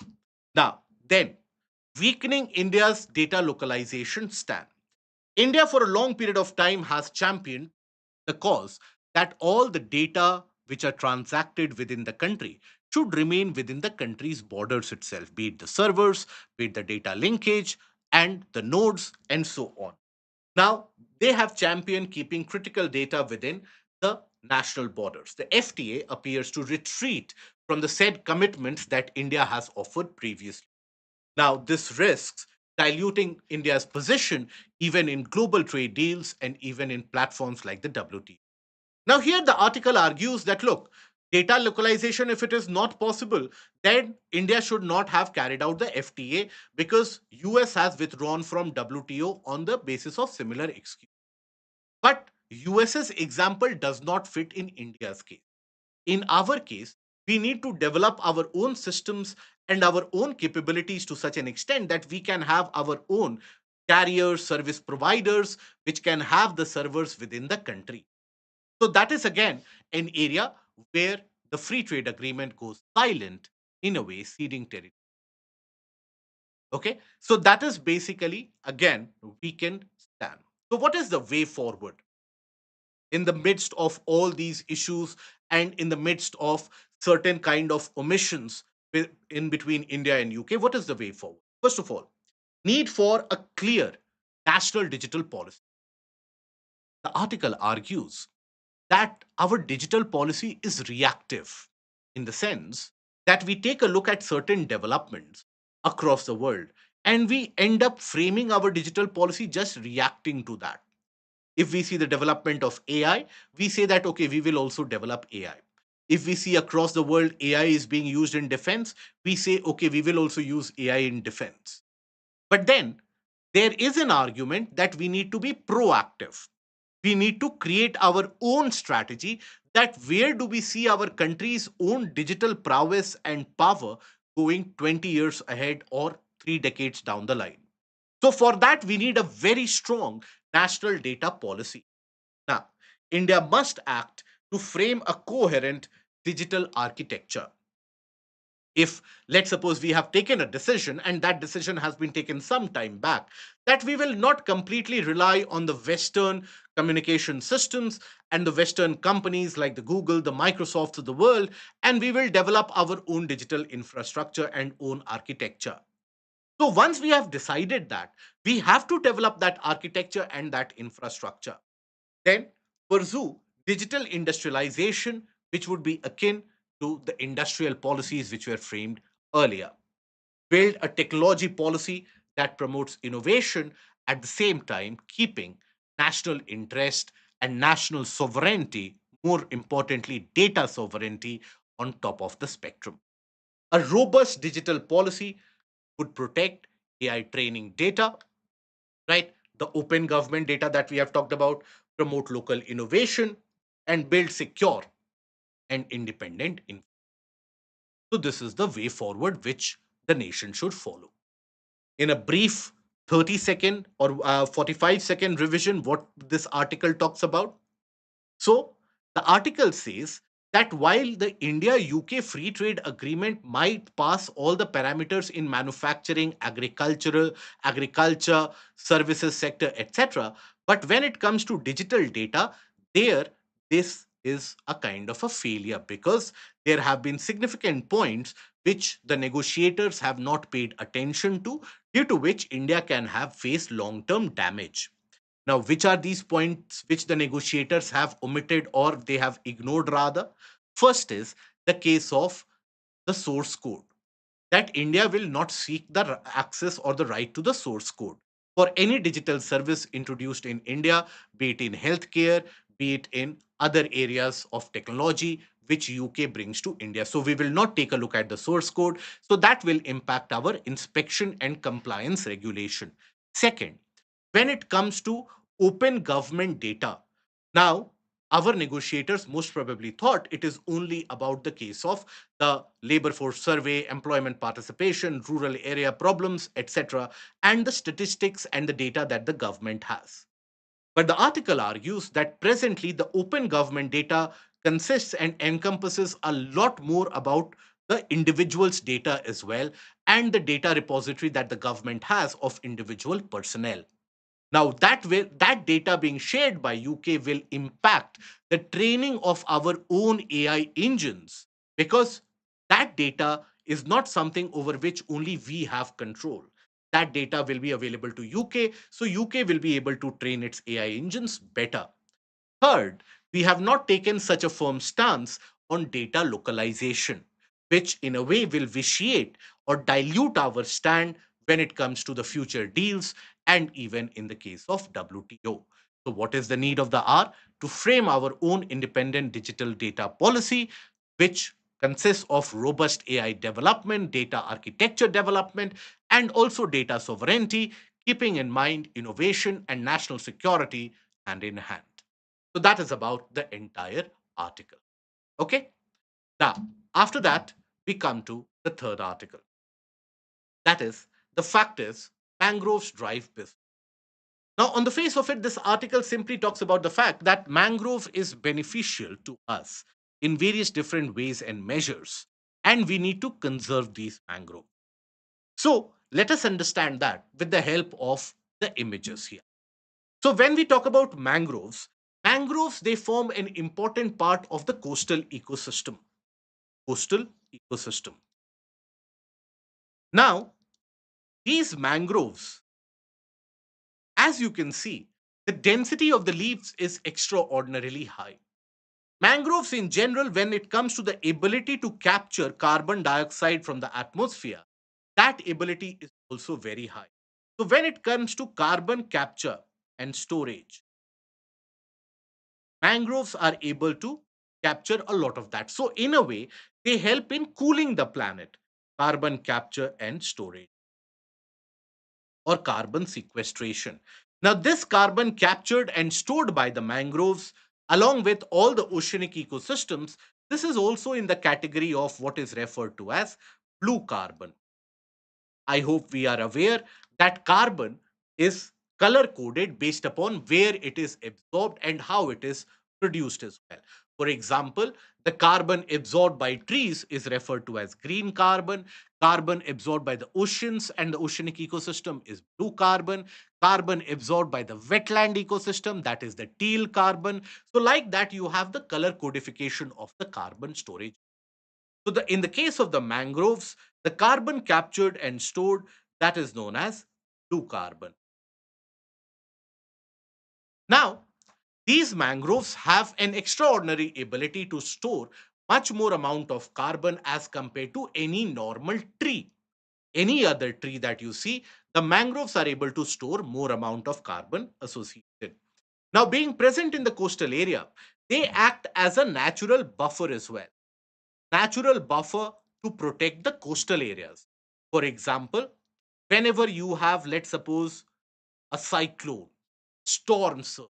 Now, then, weakening India's data localization stand. India, for a long period of time, has championed the cause that all the data which are transacted within the country should remain within the country's borders itself, be it the servers, be it the data linkage, and the nodes, and so on. Now, they have championed keeping critical data within the national borders. The FTA appears to retreat from the said commitments that India has offered previously. Now, this risks diluting India's position even in global trade deals and even in platforms like the WTO. Now, here the article argues that look, data localization, if it is not possible, then India should not have carried out the FTA because US has withdrawn from WTO on the basis of similar excuse. But US's example does not fit in India's case. In our case, we need to develop our own systems and our own capabilities to such an extent that we can have our own carriers, service providers, which can have the servers within the country. So that is again an area where the free trade agreement goes silent, in a way, ceding territory. Okay, so that is basically again we can stand. So what is the way forward in the midst of all these issues and in the midst of certain kind of omissions in between India and UK? What is the way forward? First of all, need for a clear national digital policy. The article argues that our digital policy is reactive in the sense that we take a look at certain developments across the world and we end up framing our digital policy just reacting to that. If we see the development of AI, we say that, okay, we will also develop AI. If we see across the world AI is being used in defense, we say, okay, we will also use AI in defense. But then there is an argument that we need to be proactive. We need to create our own strategy that where do we see our country's own digital prowess and power going 20 years ahead or 3 decades down the line. So for that, we need a very strong national data policy. Now, India must act to frame a coherent digital architecture. If, let's suppose, we have taken a decision and that decision has been taken some time back, that we will not completely rely on the Western communication systems and the Western companies like the Google, the Microsofts of the world, and we will develop our own digital infrastructure and own architecture. So once we have decided that, we have to develop that architecture and that infrastructure. Then pursue digital industrialization, which would be akin to the industrial policies which were framed earlier. Build a technology policy that promotes innovation at the same time keeping national interest and national sovereignty, more importantly, data sovereignty, on top of the spectrum. A robust digital policy would protect AI training data, right? The open government data that we have talked about, promote local innovation, and build secure and independent. So, this is the way forward which the nation should follow. In a brief 30-second or 45-second revision, what this article talks about. So, the article says that while the India UK free trade agreement might pass all the parameters in manufacturing, agriculture, services sector, etc., but when it comes to digital data, there this is a kind of a failure because there have been significant points which the negotiators have not paid attention to, due to which India can have faced long term damage. Now, which are these points which the negotiators have omitted or they have ignored rather? First is the case of the source code, that India will not seek the access or the right to the source code for any digital service introduced in India, be it in healthcare, be it in other areas of technology which UK brings to India. So we will not take a look at the source code. So that will impact our inspection and compliance regulation. Second, when it comes to open government data, now our negotiators most probably thought it is only about the case of the labor force survey, employment participation, rural area problems, etc., and the statistics and the data that the government has. But the article argues that presently the open government data consists and encompasses a lot more about the individual's data as well, and the data repository that the government has of individual personnel. Now that data being shared by UK will impact the training of our own AI engines, because that data is not something over which only we have control. That data will be available to UK, so UK will be able to train its AI engines better. Third, we have not taken such a firm stance on data localization, which in a way will vitiate or dilute our stand when it comes to the future deals and even in the case of WTO. So, what is the need of the hour? To frame our own independent digital data policy, which consists of robust AI development, data architecture development, and also data sovereignty, keeping in mind innovation and national security hand in hand. So that is about the entire article. Okay. Now, after that, we come to the third article. That is, the fact is, mangroves drive business. Now, on the face of it, this article simply talks about the fact that mangrove is beneficial to us in various different ways and measures, and we need to conserve these mangroves. So, let us understand that with the help of the images here. So when we talk about mangroves, mangroves they form an important part of the coastal ecosystem. Coastal ecosystem. Now, these mangroves, as you can see, the density of the leaves is extraordinarily high. Mangroves in general, when it comes to the ability to capture carbon dioxide from the atmosphere, that ability is also very high. So when it comes to carbon capture and storage, mangroves are able to capture a lot of that. So, in a way, they help in cooling the planet, carbon capture and storage, or carbon sequestration. Now, this carbon captured and stored by the mangroves, along with all the oceanic ecosystems, this is also in the category of what is referred to as blue carbon. I hope we are aware that carbon is color coded based upon where it is absorbed and how it is produced as well. For example, the carbon absorbed by trees is referred to as green carbon. Carbon absorbed by the oceans and the oceanic ecosystem is blue carbon. Carbon absorbed by the wetland ecosystem, that is the teal carbon. So, like that, you have the color codification of the carbon storage. So in the case of the mangroves, the carbon captured and stored, that is known as blue carbon. Now, these mangroves have an extraordinary ability to store much more amount of carbon as compared to any normal tree. Any other tree that you see, the mangroves are able to store more amount of carbon associated. Now, being present in the coastal area, they act as a natural buffer as well. Natural buffer to protect the coastal areas. For example, whenever you have, let's suppose, a cyclone, storm surge,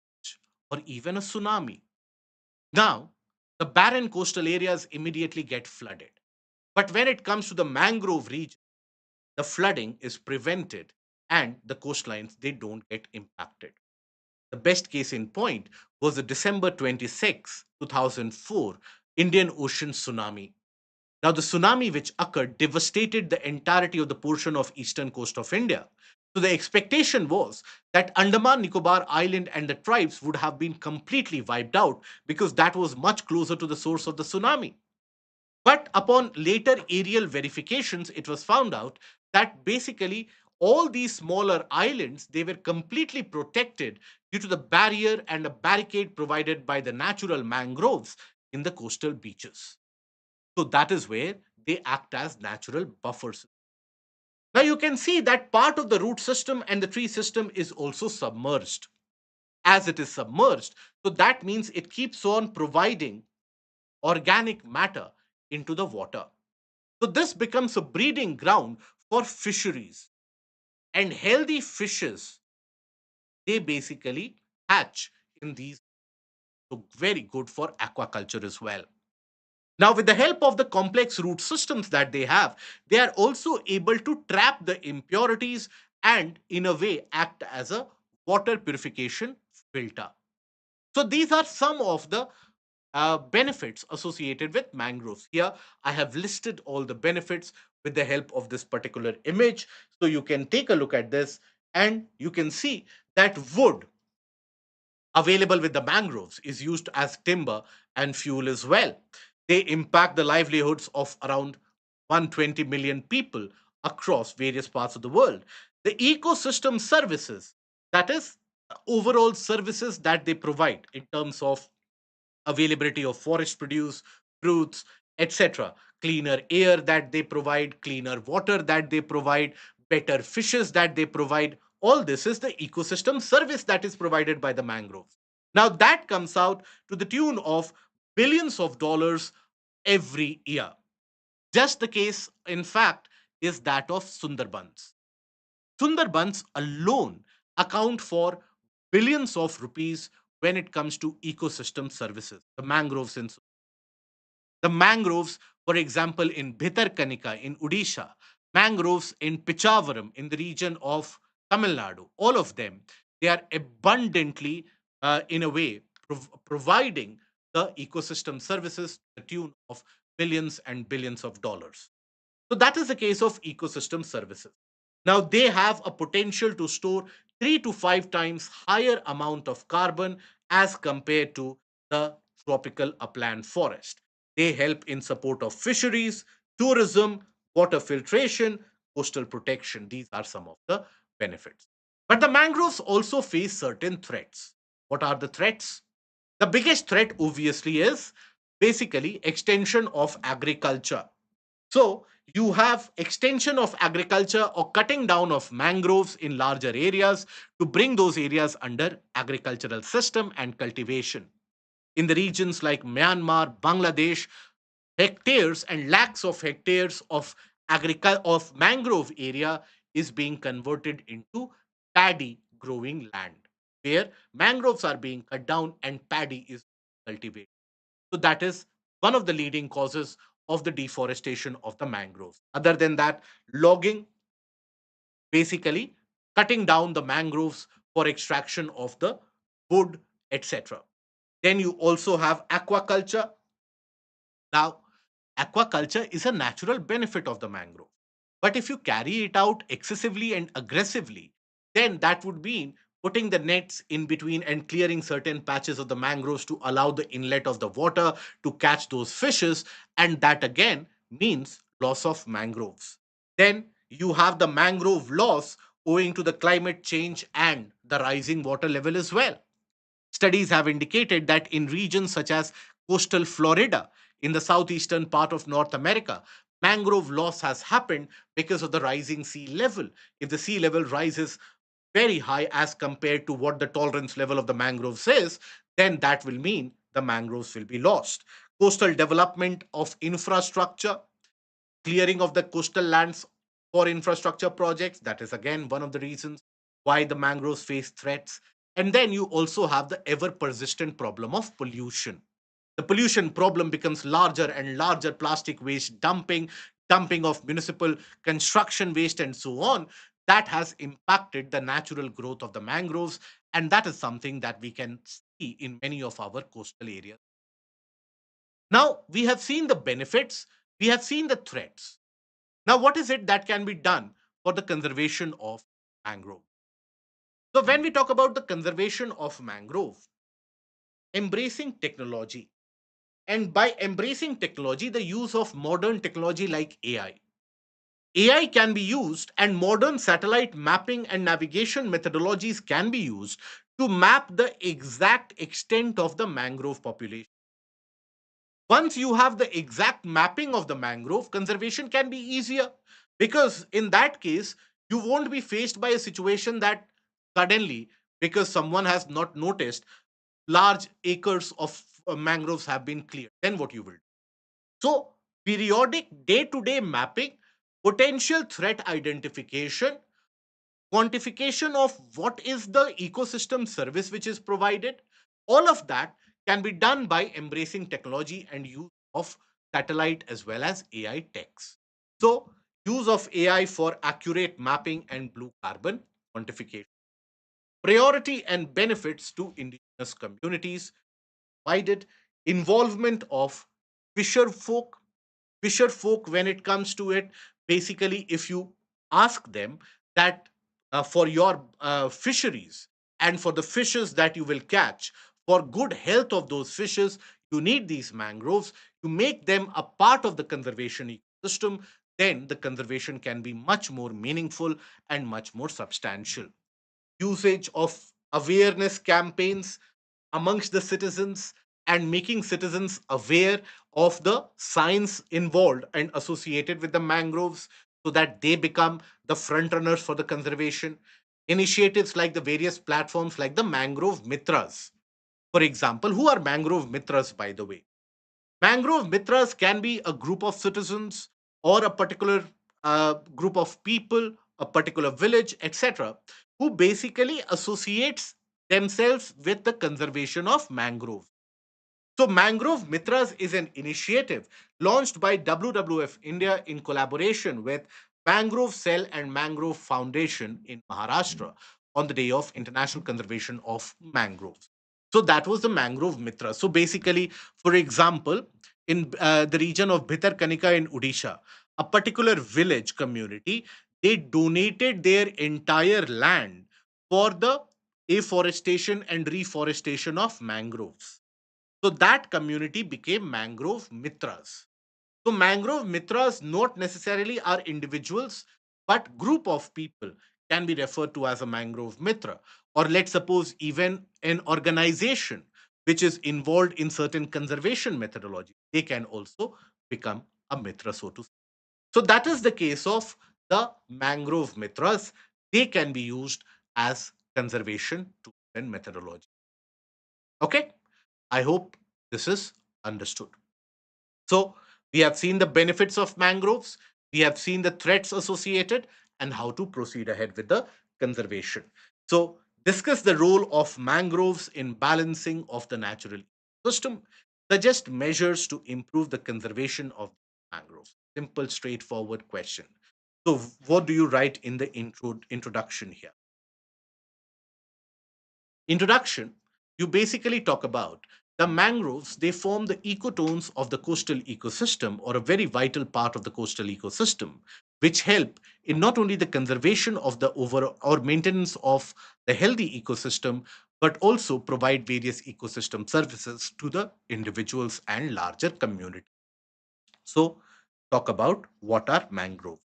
or even a tsunami, now the barren coastal areas immediately get flooded. But when it comes to the mangrove region, the flooding is prevented and the coastlines they don't get impacted. The best case in point was the December 26, 2004 Indian Ocean tsunami. Now, the tsunami which occurred devastated the entirety of the portion of eastern coast of India. So the expectation was that Andaman Nicobar Island and the tribes would have been completely wiped out because that was much closer to the source of the tsunami. But upon later aerial verifications, it was found out that basically all these smaller islands they were completely protected due to the barrier and a barricade provided by the natural mangroves in the coastal beaches. So that is where they act as natural buffers. Now you can see that part of the root system and the tree system is also submerged. as it is submerged. So that means it keeps on providing organic matter into the water. So this becomes a breeding ground for fisheries. And healthy fishes, they basically hatch in these. So very good for aquaculture as well. Now, with the help of the complex root systems that they are also able to trap the impurities and, in a way, act as a water purification filter. So, these are some of the benefits associated with mangroves. Here, I have listed all the benefits with the help of this particular image. So, you can take a look at this and you can see that wood available with the mangroves is used as timber and fuel as well. They impact the livelihoods of around 120 million people across various parts of the world. The ecosystem services, that is, overall services that they provide in terms of availability of forest produce, fruits, etc. Cleaner air that they provide, cleaner water that they provide, better fishes that they provide. All this is the ecosystem service that is provided by the mangroves. Now, that comes out to the tune of billions of dollars every year. Just the case, in fact, is that of Sundarbans. Sundarbans alone account for billions of rupees when it comes to ecosystem services. The mangroves, for example, in Bhitarkanika in Odisha, mangroves in Pichavaram in the region of Tamil Nadu, all of them, they are abundantly, in a way, providing the ecosystem services to the tune of billions and billions of dollars. So that is the case of ecosystem services. Now they have a potential to store 3 to 5 times higher amount of carbon as compared to the tropical upland forest. They help in support of fisheries, tourism, water filtration, coastal protection. These are some of the benefits. But the mangroves also face certain threats. What are the threats? The biggest threat obviously is basically extension of agriculture. So you have extension of agriculture or cutting down of mangroves in larger areas to bring those areas under agricultural system and cultivation. In the regions like Myanmar, Bangladesh, hectares and lakhs of hectares of of mangrove area is being converted into paddy growing land, where mangroves are being cut down and paddy is cultivated. So that is one of the leading causes of the deforestation of the mangroves. Other than that, logging, basically cutting down the mangroves for extraction of the wood, etc. Then you also have aquaculture. Now, aquaculture is a natural benefit of the mangrove. But if you carry it out excessively and aggressively, then that would mean putting the nets in between and clearing certain patches of the mangroves to allow the inlet of the water to catch those fishes. And that again means loss of mangroves. Then you have the mangrove loss owing to the climate change and the rising water level as well. Studies have indicated that in regions such as coastal Florida, in the southeastern part of North America, mangrove loss has happened because of the rising sea level. If the sea level rises very high as compared to what the tolerance level of the mangroves is, then that will mean the mangroves will be lost. Coastal development of infrastructure, clearing of the coastal lands for infrastructure projects. That is again one of the reasons why the mangroves face threats. And then you also have the ever persistent problem of pollution. The pollution problem becomes larger and larger. Plastic waste dumping, dumping of municipal construction waste, and so on. That has impacted the natural growth of the mangroves. And that is something that we can see in many of our coastal areas. Now, we have seen the benefits, we have seen the threats. Now, what is it that can be done for the conservation of mangrove? So, when we talk about the conservation of mangrove, embracing technology, and by embracing technology, the use of modern technology like AI. AI can be used, and modern satellite mapping and navigation methodologies can be used to map the exact extent of the mangrove population. Once you have the exact mapping of the mangrove, conservation can be easier, because in that case, you won't be faced by a situation that suddenly because someone has not noticed large acres of mangroves have been cleared. Then what you will do? So, periodic day to day mapping, potential threat identification, quantification of what is the ecosystem service which is provided, all of that can be done by embracing technology and use of satellite as well as AI techs. So, use of AI for accurate mapping and blue carbon quantification. Priority and benefits to indigenous communities, provided involvement of fisher folk. Fisher folk, when it comes to it, basically, if you ask them that for your fisheries and for the fishes that you will catch, for good health of those fishes, you need these mangroves. You make them a part of the conservation ecosystem, then the conservation can be much more meaningful and much more substantial. Usage of awareness campaigns amongst the citizens and making citizens aware of the science involved and associated with the mangroves so that they become the front runners for the conservation. Initiatives like the various platforms like the mangrove mitras, for example. Who are mangrove mitras, by the way? Mangrove mitras can be a group of citizens or a particular group of people, a particular village, etc., who basically associates themselves with the conservation of mangroves. So, Mangrove Mitras is an initiative launched by WWF India in collaboration with Mangrove Cell and Mangrove Foundation in Maharashtra on the day of International Conservation of Mangroves. So, that was the Mangrove Mitra. So, basically, for example, in the region of Bhitarkanika in Odisha, a particular village community, they donated their entire land for the afforestation and reforestation of mangroves. So that community became mangrove mitras. So mangrove mitras not necessarily are individuals, but group of people can be referred to as a mangrove mitra. Or let's suppose even an organization which is involved in certain conservation methodology, they can also become a mitra, so to say. So that is the case of the mangrove mitras. They can be used as conservation tools and methodology. Okay, I hope this is understood. So, we have seen the benefits of mangroves, we have seen the threats associated, and how to proceed ahead with the conservation. So, discuss the role of mangroves in balancing of the natural system, suggest measures to improve the conservation of mangroves. Simple, straightforward question. So, what do you write in the introduction here? Introduction, you basically talk about the mangroves. They form the ecotones of the coastal ecosystem, or a very vital part of the coastal ecosystem, which help in not only the conservation of the over or maintenance of the healthy ecosystem, but also provide various ecosystem services to the individuals and larger community. So, talk about what are mangroves.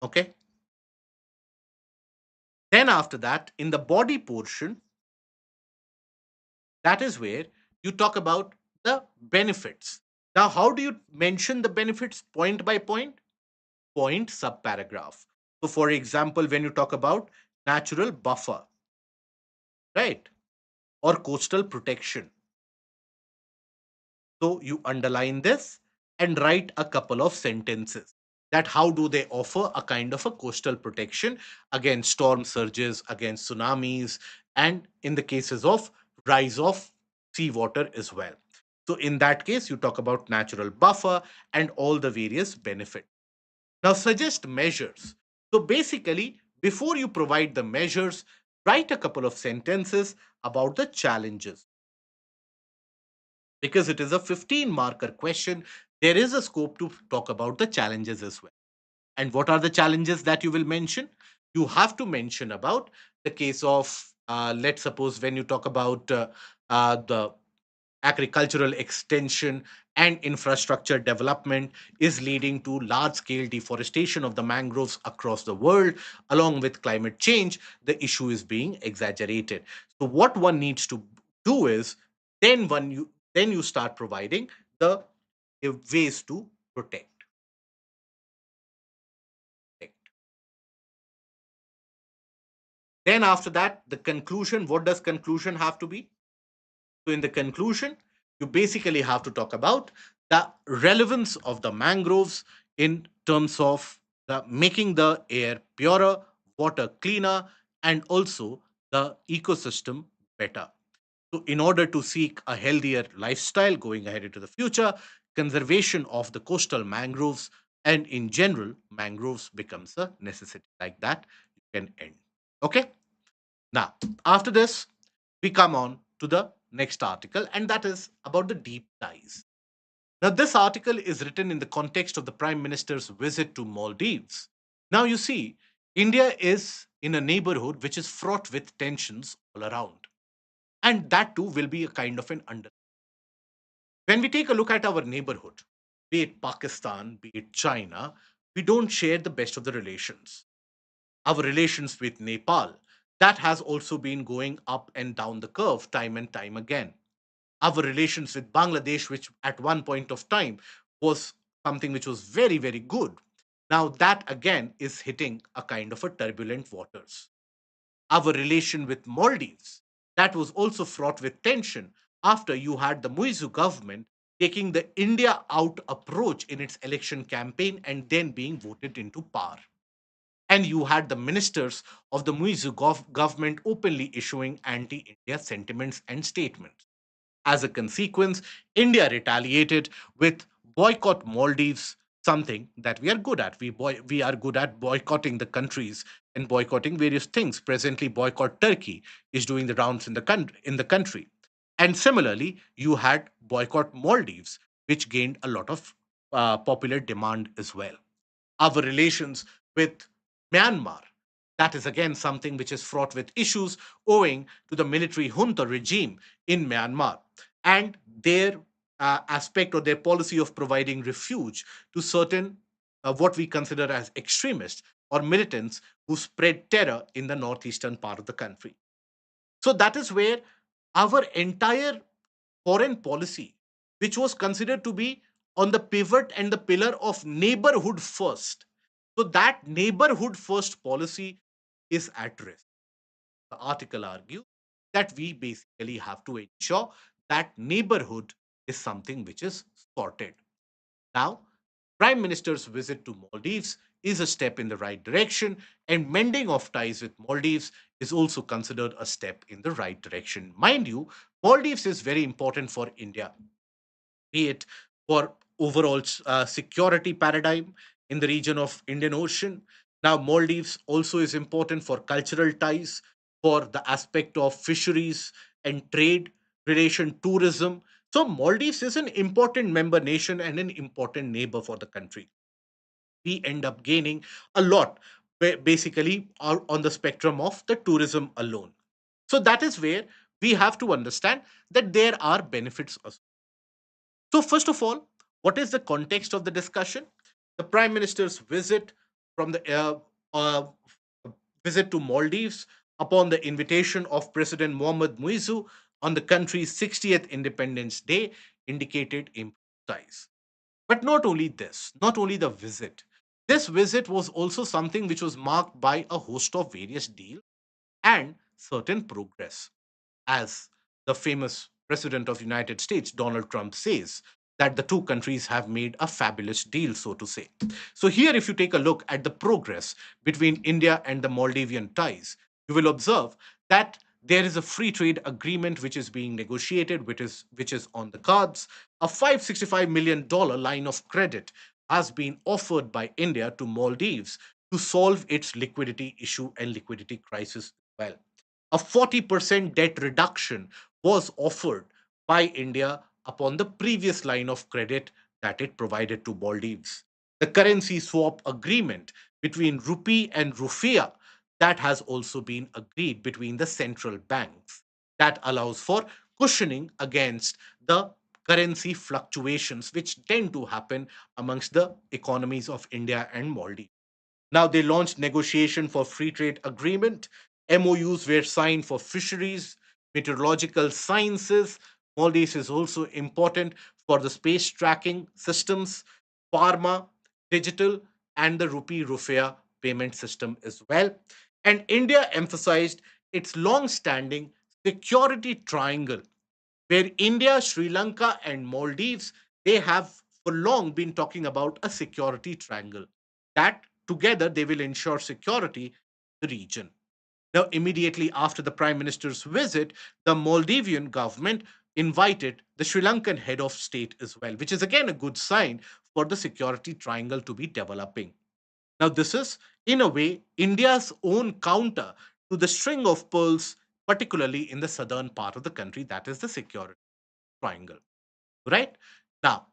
Okay. Then after that, in the body portion, that is where you talk about the benefits. Now, how do you mention the benefits point by point? Point subparagraph. So, for example, when you talk about natural buffer, right, or coastal protection, so you underline this and write a couple of sentences that how do they offer a kind of a coastal protection against storm surges, against tsunamis, and in the cases of rise of seawater as well. So in that case, you talk about natural buffer and all the various benefits. Now suggest measures. So basically, before you provide the measures, write a couple of sentences about the challenges, because it is a 15 marker question. There is a scope to talk about the challenges as well. And what are the challenges that you will mention? You have to mention about the case of, let's suppose, when you talk about the agricultural extension and infrastructure development is leading to large scale deforestation of the mangroves across the world. Along with climate change, the issue is being exaggerated. So what one needs to do is, then you start providing the ways to protect. Then after that, the conclusion, what does conclusion have to be? So in the conclusion, you basically have to talk about the relevance of the mangroves in terms of the making the air purer, water cleaner, and also the ecosystem better. So, in order to seek a healthier lifestyle going ahead into the future, conservation of the coastal mangroves and in general, mangroves becomes a necessity. Like that, you can end. Okay. Now, after this, we come on to the next article, and that is about the deep ties. Now, this article is written in the context of the Prime Minister's visit to Maldives. Now, you see, India is in a neighborhood which is fraught with tensions all around. And that too will be a kind of an under. When we take a look at our neighborhood, be it Pakistan, be it China, we don't share the best of the relations. Our relations with Nepal, that has also been going up and down the curve time and time again. Our relations with Bangladesh, which at one point of time was something which was very, very good. Now that again is hitting a kind of a turbulent waters. Our relation with Maldives, that was also fraught with tension after you had the Muizu government taking the India out approach in its election campaign and then being voted into power. And you had the ministers of the Muizu government openly issuing anti India sentiments and statements. As a consequence, India retaliated with boycott Maldives, something that we are good at. We are good at boycotting the countries and boycotting various things. Presently, boycott Turkey is doing the rounds in the country. And similarly, you had boycott Maldives, which gained a lot of popular demand as well. Our relations with Myanmar. That is again something which is fraught with issues owing to the military junta regime in Myanmar and their aspect or their policy of providing refuge to certain what we consider as extremists or militants who spread terror in the northeastern part of the country. So that is where our entire foreign policy, which was considered to be on the pivot and the pillar of neighborhood first. So that neighborhood first policy is at risk. The article argues that we basically have to ensure that neighborhood is something which is sorted. Now, Prime Minister's visit to Maldives is a step in the right direction, and mending of ties with Maldives is also considered a step in the right direction. Mind you, Maldives is very important for India, be it for overall security paradigm in the region of Indian Ocean. Now, Maldives also is important for cultural ties, for the aspect of fisheries and trade relation, tourism. So, Maldives is an important member nation and an important neighbor for the country. We end up gaining a lot, basically, on the spectrum of the tourism alone. So, that is where we have to understand that there are benefits. So, first of all, what is the context of the discussion? The Prime Minister's visit from the uh, visit to Maldives upon the invitation of President Mohammad Muizu on the country's 60th Independence Day indicated improved ties. But not only this, not only the visit. This visit was also something which was marked by a host of various deals and certain progress, as the famous president of the United States, Donald Trump, says that the two countries have made a fabulous deal, so to say. So, here, if you take a look at the progress between India and the Maldivian ties, you will observe that there is a free trade agreement which is being negotiated, which is on the cards. A $565 million line of credit has been offered by India to Maldives to solve its liquidity issue and liquidity crisis as well. A 40% debt reduction was offered by India upon the previous line of credit that it provided to Maldives. The currency swap agreement between rupee and rufiya, that has also been agreed between the central banks, that allows for cushioning against the currency fluctuations which tend to happen amongst the economies of India and Maldives. Now they launched negotiation for free trade agreement. MOUs were signed for fisheries, meteorological sciences. Maldives is also important for the space tracking systems, pharma, digital, and the rupee rufiya payment system as well. And India emphasized its long standing security triangle, where India, Sri Lanka, and Maldives, they have for long been talking about a security triangle that together they will ensure security in the region. Now, immediately after the Prime Minister's visit, the Maldivian government invited the Sri Lankan head of state as well, which is again a good sign for the security triangle to be developing. Now, this is, in a way, India's own counter to the string of pearls, particularly in the southern part of the country, that is the security triangle. Right? Now,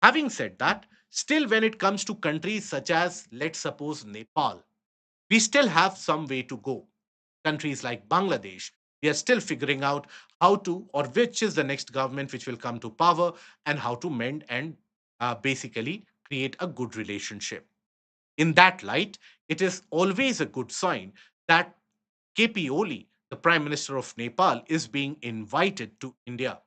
having said that, still when it comes to countries such as, let's suppose, Nepal, we still have some way to go. Countries like Bangladesh, we are still figuring out how to, or which is the next government which will come to power, and how to mend and basically create a good relationship. In that light, it is always a good sign that KP Oli, the Prime Minister of Nepal, is being invited to India.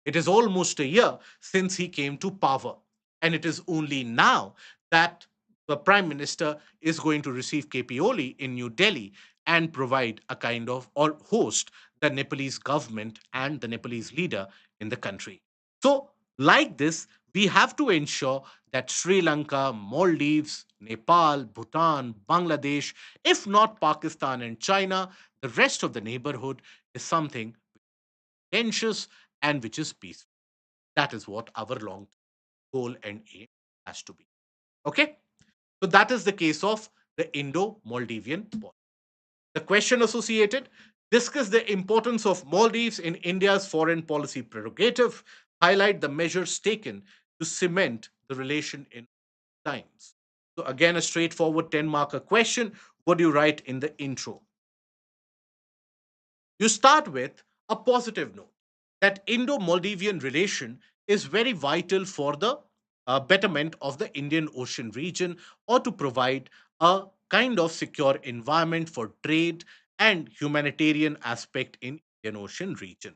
It is almost a year since he came to power, and it is only now that the Prime Minister is going to receive KP Oli in New Delhi and provide a kind of, or host the Nepalese government and the Nepalese leader in the country. So, like this, we have to ensure that Sri Lanka, Maldives, Nepal, Bhutan, Bangladesh, if not Pakistan and China, the rest of the neighborhood is something tensions and which is peaceful. That is what our long goal and aim has to be. Okay? So that is the case of the Indo Maldivian war. The question associated: discuss the importance of Maldives in India's foreign policy prerogative, highlight the measures taken to cement the relation in times. So, again, a straightforward 10 marker question. What do you write in the intro? You start with a positive note that Indo Maldivian relation is very vital for the betterment of the Indian Ocean region, or to provide a kind of secure environment for trade and humanitarian aspect in Indian Ocean region.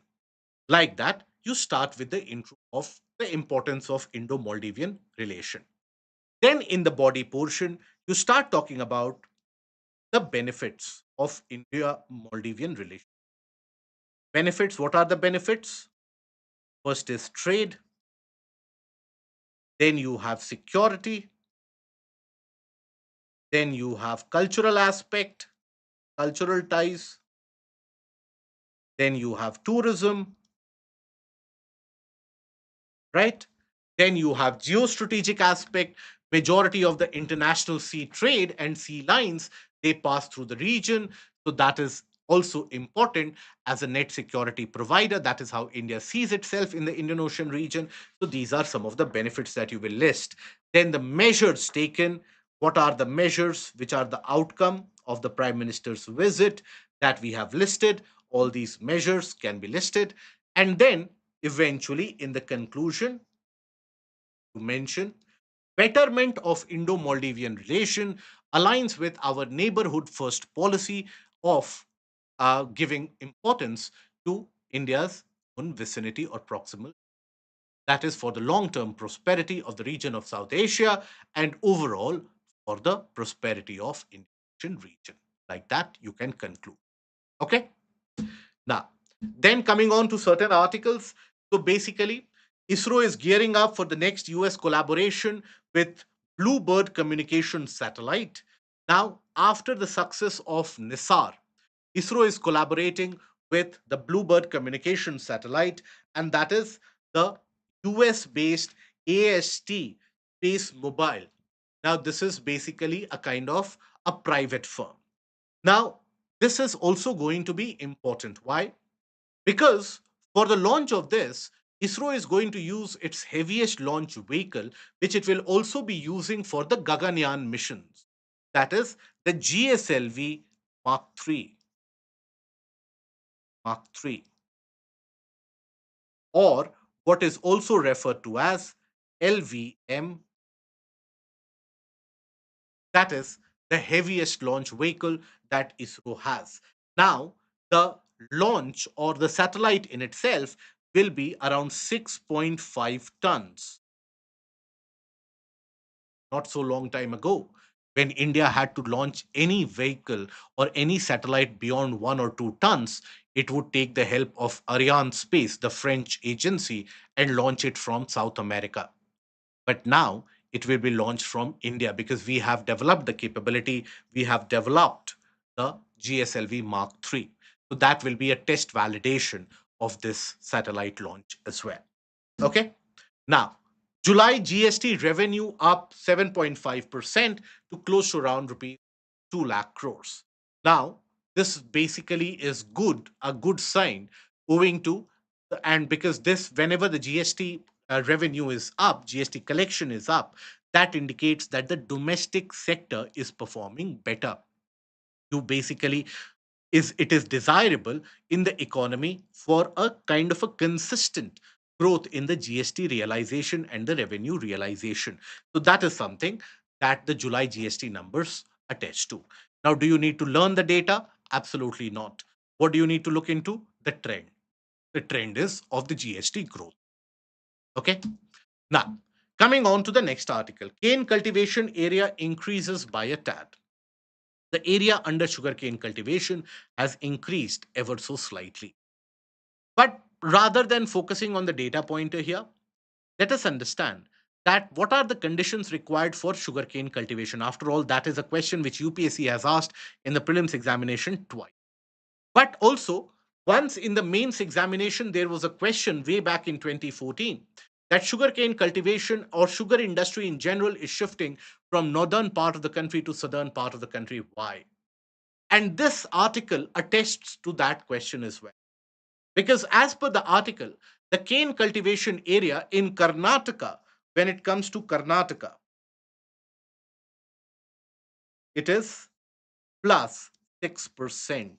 Like that, you start with the intro of the importance of Indo Maldivian relation. Then, in the body portion, you start talking about the benefits of India Maldivian relation. Benefits, what are the benefits? First is trade, then you have security, then you have cultural aspect, cultural ties, then you have tourism, right? Then you have geostrategic aspect. Majority of the international sea trade and sea lines, they pass through the region. So that is also important as a net security provider. That is how India sees itself in the Indian Ocean region. So these are some of the benefits that you will list. Then the measures taken. What are the measures which are the outcome of the Prime Minister's visit that we have listed? All these measures can be listed. And then eventually, in the conclusion, to mention betterment of Indo-Maldivian relation aligns with our neighborhood first policy of giving importance to India's own vicinity or proximal. That is for the long-term prosperity of the region of South Asia and overall for the prosperity of Indian region. Like that, you can conclude. Okay. Now, then coming on to certain articles. So basically, ISRO is gearing up for the next US collaboration with Bluebird communication satellite. Now, after the success of NISAR, ISRO is collaborating with the Bluebird communication satellite, and that is the US based AST Space Mobile. Now, this is basically a kind of a private firm. Now, this is also going to be important. Why? Because for the launch of this, ISRO is going to use its heaviest launch vehicle, which it will also be using for the Gaganyaan missions. That is the GSLV Mark III, Mark III, or what is also referred to as LVM, that is the heaviest launch vehicle that ISRO has. Now, the launch or the satellite in itself will be around 6.5 tons. Not so long time ago. When India had to launch any vehicle or any satellite beyond 1 or 2 tons, it would take the help of Ariane Space, the French agency, and launch it from South America. But now it will be launched from India because we have developed the capability, we have developed the GSLV Mark III. So that will be a test validation of this satellite launch as well. Okay. Now, July GST revenue up 7.5% to close to around rupees 2 lakh crores. Now, this basically is good, a good sign owing to, and because this, whenever the GST revenue is up, GST collection is up, that indicates that the domestic sector is performing better. You basically is it is desirable in the economy for a kind of a consistent growth in the GST realization and the revenue realization. So that is something that the July GST numbers attest to. Now, do you need to learn the data? Absolutely not. What do you need to look into? The trend. The trend is of the GST growth. Okay. Now, coming on to the next article, cane cultivation area increases by a tad. The area under sugarcane cultivation has increased ever so slightly. But rather than focusing on the data pointer here, let us understand that what are the conditions required for sugarcane cultivation. After all, that is a question which UPSC has asked in the prelims examination twice. But also, once in the mains examination, there was a question way back in 2014 that sugarcane cultivation or sugar industry in general is shifting from northern part of the country to southern part of the country. Why? And this article attests to that question as well. Because as per the article, the cane cultivation area in Karnataka, when it comes to Karnataka, it is plus 6%.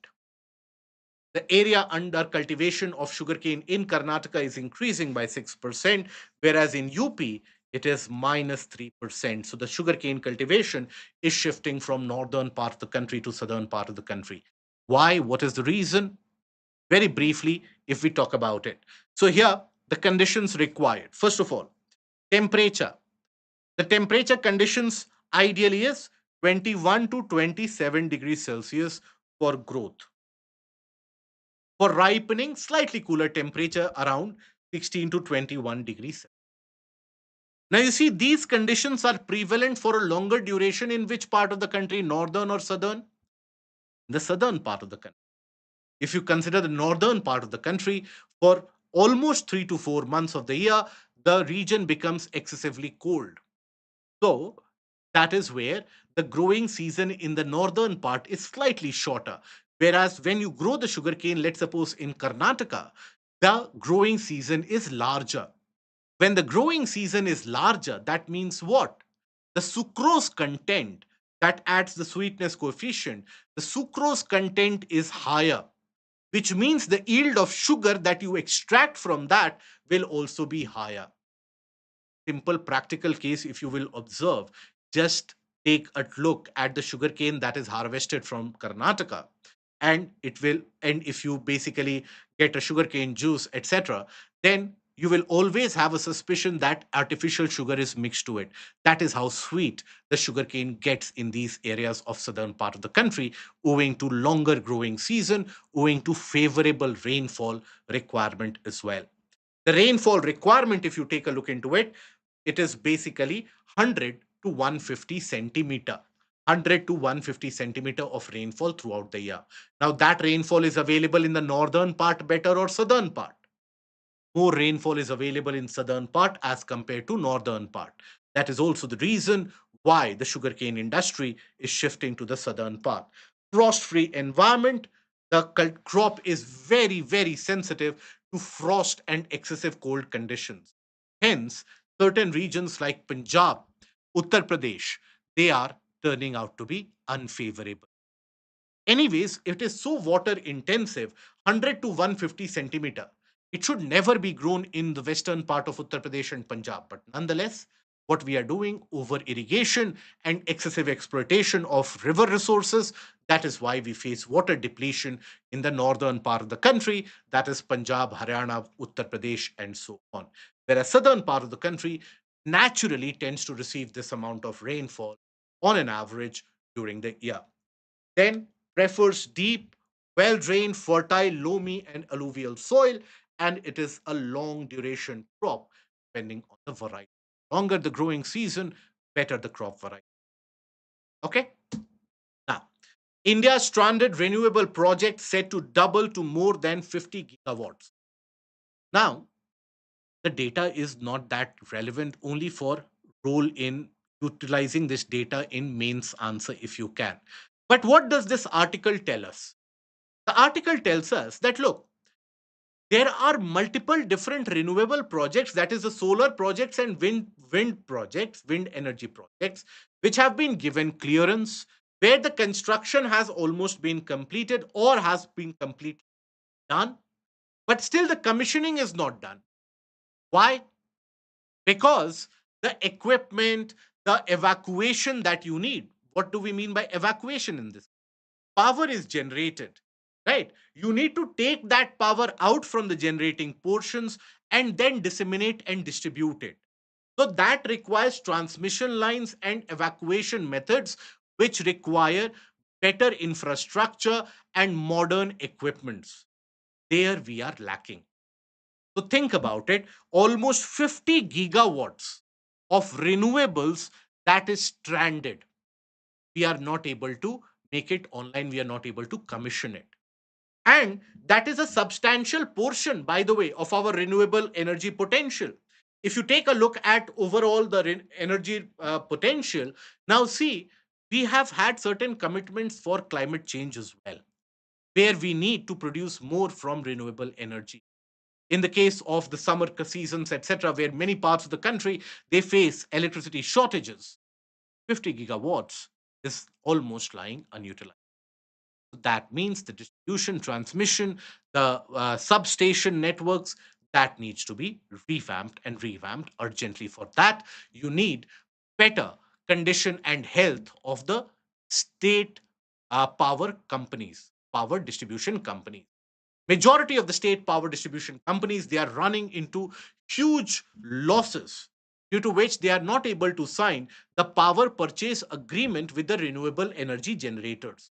The area under cultivation of sugarcane in Karnataka is increasing by 6%, whereas in UP, it is minus 3%. So the sugarcane cultivation is shifting from northern part of the country to southern part of the country. Why? What is the reason? Very briefly, if we talk about it. So here, the conditions required. First of all, temperature. The temperature conditions ideally is 21 to 27 degrees Celsius for growth. For ripening, slightly cooler temperature around 16 to 21 degrees. Now you see these conditions are prevalent for a longer duration in which part of the country, northern or southern? The southern part of the country. If you consider the northern part of the country, for almost 3 to 4 months of the year, the region becomes excessively cold. So that is where the growing season in the northern part is slightly shorter. Whereas when you grow the sugarcane, let's suppose in Karnataka, the growing season is larger. When the growing season is larger, that means what? The sucrose content that adds the sweetness coefficient, the sucrose content is higher, which means the yield of sugar that you extract from that will also be higher. Simple practical case, if you will observe, just take a look at the sugarcane that is harvested from Karnataka, and it will, and if you basically get a sugarcane juice, etc., then you will always have a suspicion that artificial sugar is mixed to it. That is how sweet the sugarcane gets in these areas of southern part of the country, owing to longer growing season, owing to favorable rainfall requirement as well. The rainfall requirement, if you take a look into it, it is basically 100 to 150 centimeter. 100 to 150 centimeter of rainfall throughout the year. Now, that rainfall is available in the northern part better or southern part? More rainfall is available in southern part as compared to northern part. That is also the reason why the sugarcane industry is shifting to the southern part. Frost-free environment, the crop is very, very sensitive to frost and excessive cold conditions. Hence, certain regions like Punjab, Uttar Pradesh, they are turning out to be unfavorable. Anyways, it is so water intensive, 100 to 150 centimeter. It should never be grown in the western part of Uttar Pradesh and Punjab. But nonetheless, what we are doing, over irrigation and excessive exploitation of river resources, that is why we face water depletion in the northern part of the country, that is Punjab, Haryana, Uttar Pradesh, and so on. Whereas southern part of the country naturally tends to receive this amount of rainfall on an average during the year. Then prefers deep, well drained, fertile, loamy, and alluvial soil, and it is a long duration crop depending on the variety. Longer the growing season, better the crop variety. Okay? Now, India's stranded renewable project set to double to more than 50 gigawatts. Now, the data is not that relevant, only for role in utilizing this data in mains answer if you can. But what does this article tell us? The article tells us that look, there are multiple different renewable projects, that is the solar projects and wind projects, wind energy projects, which have been given clearance, where the construction has almost been completed or has been completely done, but still the commissioning is not done. Why? Because the equipment, the evacuation that you need. What do we mean by evacuation in this? Power is generated, right? You need to take that power out from the generating portions and then disseminate and distribute it. So that requires transmission lines and evacuation methods, which require better infrastructure and modern equipments. There we are lacking. So think about it, almost 50 gigawatts of renewables that is stranded. We are not able to make it online, we are not able to commission it. And that is a substantial portion, by the way, of our renewable energy potential. If you take a look at overall the energy potential, now see, we have had certain commitments for climate change as well, where we need to produce more from renewable energy. In the case of the summer seasons, etc., where many parts of the country they face electricity shortages, 50 gigawatts is almost lying unutilized. That means the distribution, transmission, the substation networks that needs to be revamped urgently. For that, you need better condition and health of the state power companies, power distribution companies. Majority of the state power distribution companies, they are running into huge losses, due to which they are not able to sign the power purchase agreement with the renewable energy generators,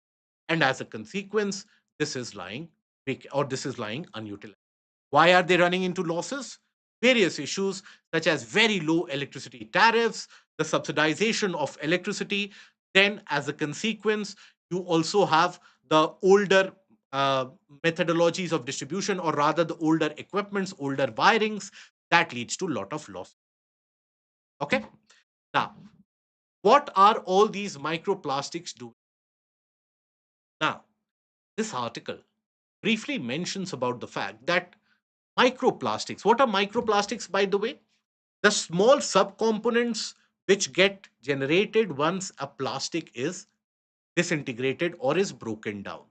and as a consequence, this is lying this is lying unutilized. Why are they running into losses? Various issues such as very low electricity tariffs, the subsidization of electricity. Then, as a consequence, you also have the older uh, methodologies of distribution, or rather, the older equipments, older wirings. That leads to a lot of loss. Okay. Now, what are all these microplastics doing? Now, this article briefly mentions about the fact that microplastics. What are microplastics, by the way? The small subcomponents which get generated once a plastic is disintegrated or is broken down.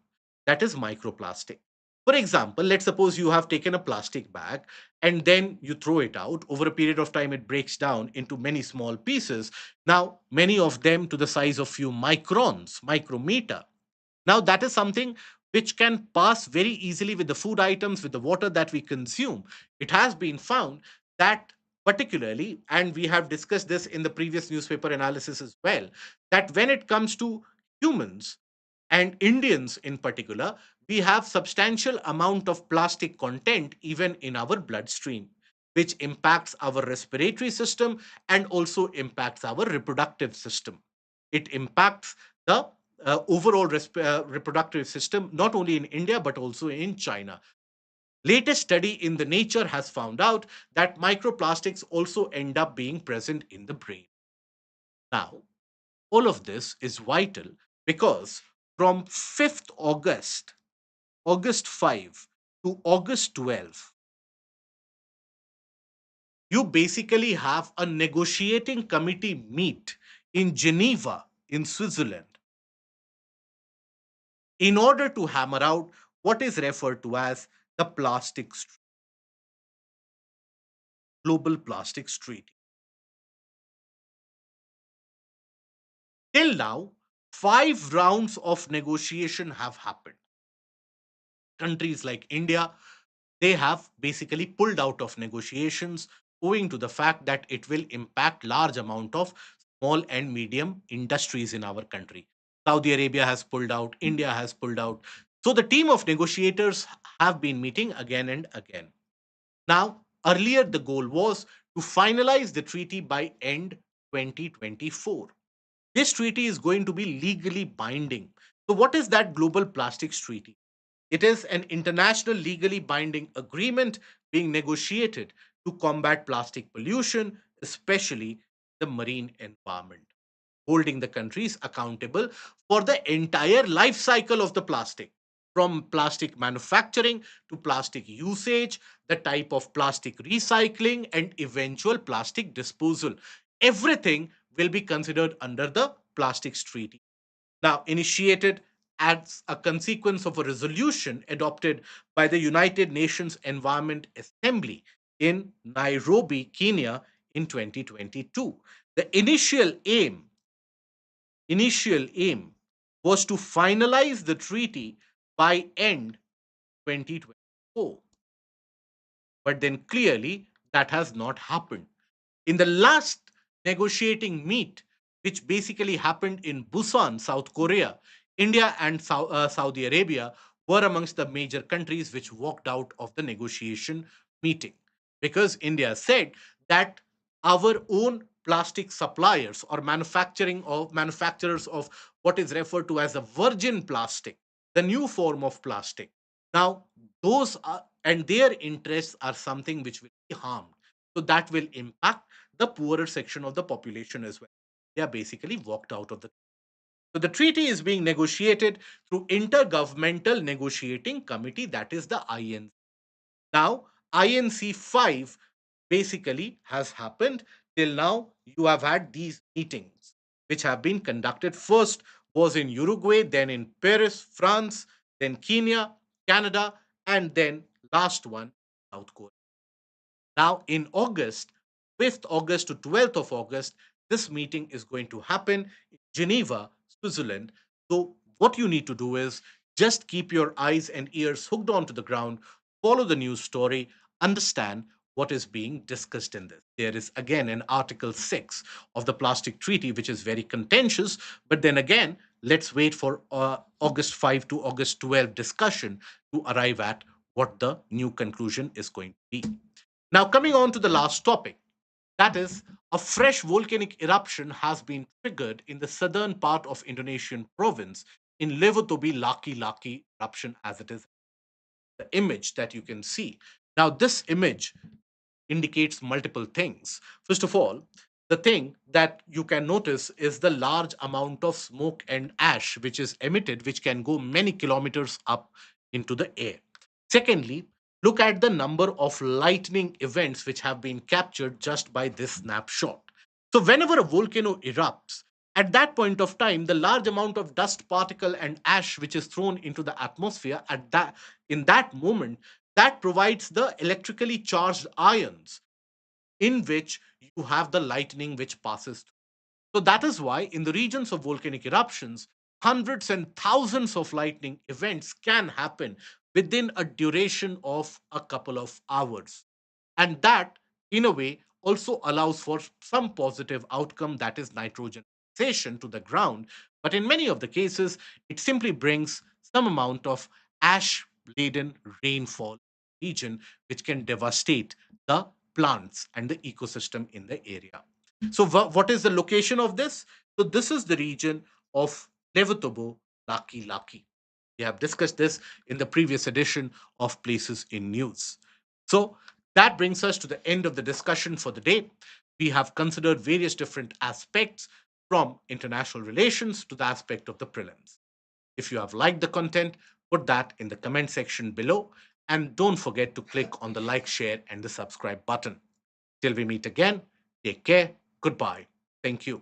That is microplastic. For example, let's suppose you have taken a plastic bag and then you throw it out. Over a period of time, it breaks down into many small pieces. Now, many of them to the size of few microns, micrometer. Now, that is something which can pass very easily with the food items, with the water that we consume. It has been found that, particularly, and we have discussed this in the previous newspaper analysis as well, that when it comes to humans and Indians in particular, we have substantial amount of plastic content even in our bloodstream, which impacts our respiratory system and also impacts our reproductive system. It impacts the overall reproductive system, not only in India, but also in China. Latest study in the Nature has found out that microplastics also end up being present in the brain. Now, all of this is vital because from 5th August, August 5 to August 12, you basically have a negotiating committee meet in Geneva, in Switzerland, in order to hammer out what is referred to as the Global Plastics Treaty. Till now, 5 rounds of negotiation have happened. Countries like India, they have basically pulled out of negotiations owing to the fact that it will impact large amount of small and medium industries in our country. Saudi Arabia has pulled out, India has pulled out. So the team of negotiators have been meeting again and again. Now, earlier the goal was to finalize the treaty by end 2024. This treaty is going to be legally binding. So, what is that Global Plastics Treaty? It is an international legally binding agreement being negotiated to combat plastic pollution, especially the marine environment, holding the countries accountable for the entire life cycle of the plastic, from plastic manufacturing to plastic usage, the type of plastic recycling, and eventual plastic disposal. Everything will be considered under the Plastics Treaty. Now, initiated as a consequence of a resolution adopted by the United Nations Environment Assembly in Nairobi, Kenya in 2022. The initial aim was to finalize the treaty by end 2024. But then clearly that has not happened. In the last negotiating meet, which basically happened in Busan, South Korea, India and Saudi Arabia were amongst the major countries which walked out of the negotiation meeting, because India said that our own plastic suppliers or manufacturers of what is referred to as a virgin plastic, the new form of plastic. Now, those are, and their interests are something which will be harmed. So that will impact the poorer section of the population as well. They are basically walked out of the. So the treaty is being negotiated through Intergovernmental Negotiating Committee, that is the INC. Now, INC 5 basically has happened. Till now, you have had these meetings which have been conducted. First was in Uruguay, then in Paris, France, then Kenya, Canada, and then last one, South Korea. Now, in August, 5th August to 12th of August, this meeting is going to happen in Geneva, Switzerland. So, what you need to do is just keep your eyes and ears hooked onto the ground, follow the news story, understand what is being discussed in this. There is again an Article 6 of the Plastic Treaty, which is very contentious. But then again, let's wait for August 5 to August 12 discussion to arrive at what the new conclusion is going to be. Now, coming on to the last topic, that is, a fresh volcanic eruption has been triggered in the southern part of Indonesian province in Lewotobi Laki Laki eruption, as it is the image that you can see. Now, this image indicates multiple things. First of all, the thing that you can notice is the large amount of smoke and ash which is emitted, which can go many kilometers up into the air. Secondly, look at the number of lightning events which have been captured just by this snapshot. So, whenever a volcano erupts, at that point of time, the large amount of dust particle and ash which is thrown into the atmosphere at that in that moment, that provides the electrically charged ions in which you have the lightning which passes. So that is why in the regions of volcanic eruptions, hundreds and thousands of lightning events can happen within a duration of a couple of hours. And that, in a way, also allows for some positive outcome, that is nitrogen fixation to the ground. But in many of the cases, it simply brings some amount of ash laden rainfall region, which can devastate the plants and the ecosystem in the area. So, what is the location of this? So, this is the region of Lewotobo Laki Laki. We have discussed this in the previous edition of Places in News. So, that brings us to the end of the discussion for the day. We have considered various different aspects, from international relations to the aspect of the prelims. If you have liked the content, put that in the comment section below. And don't forget to click on the like, share, and the subscribe button. Till we meet again, take care. Goodbye. Thank you.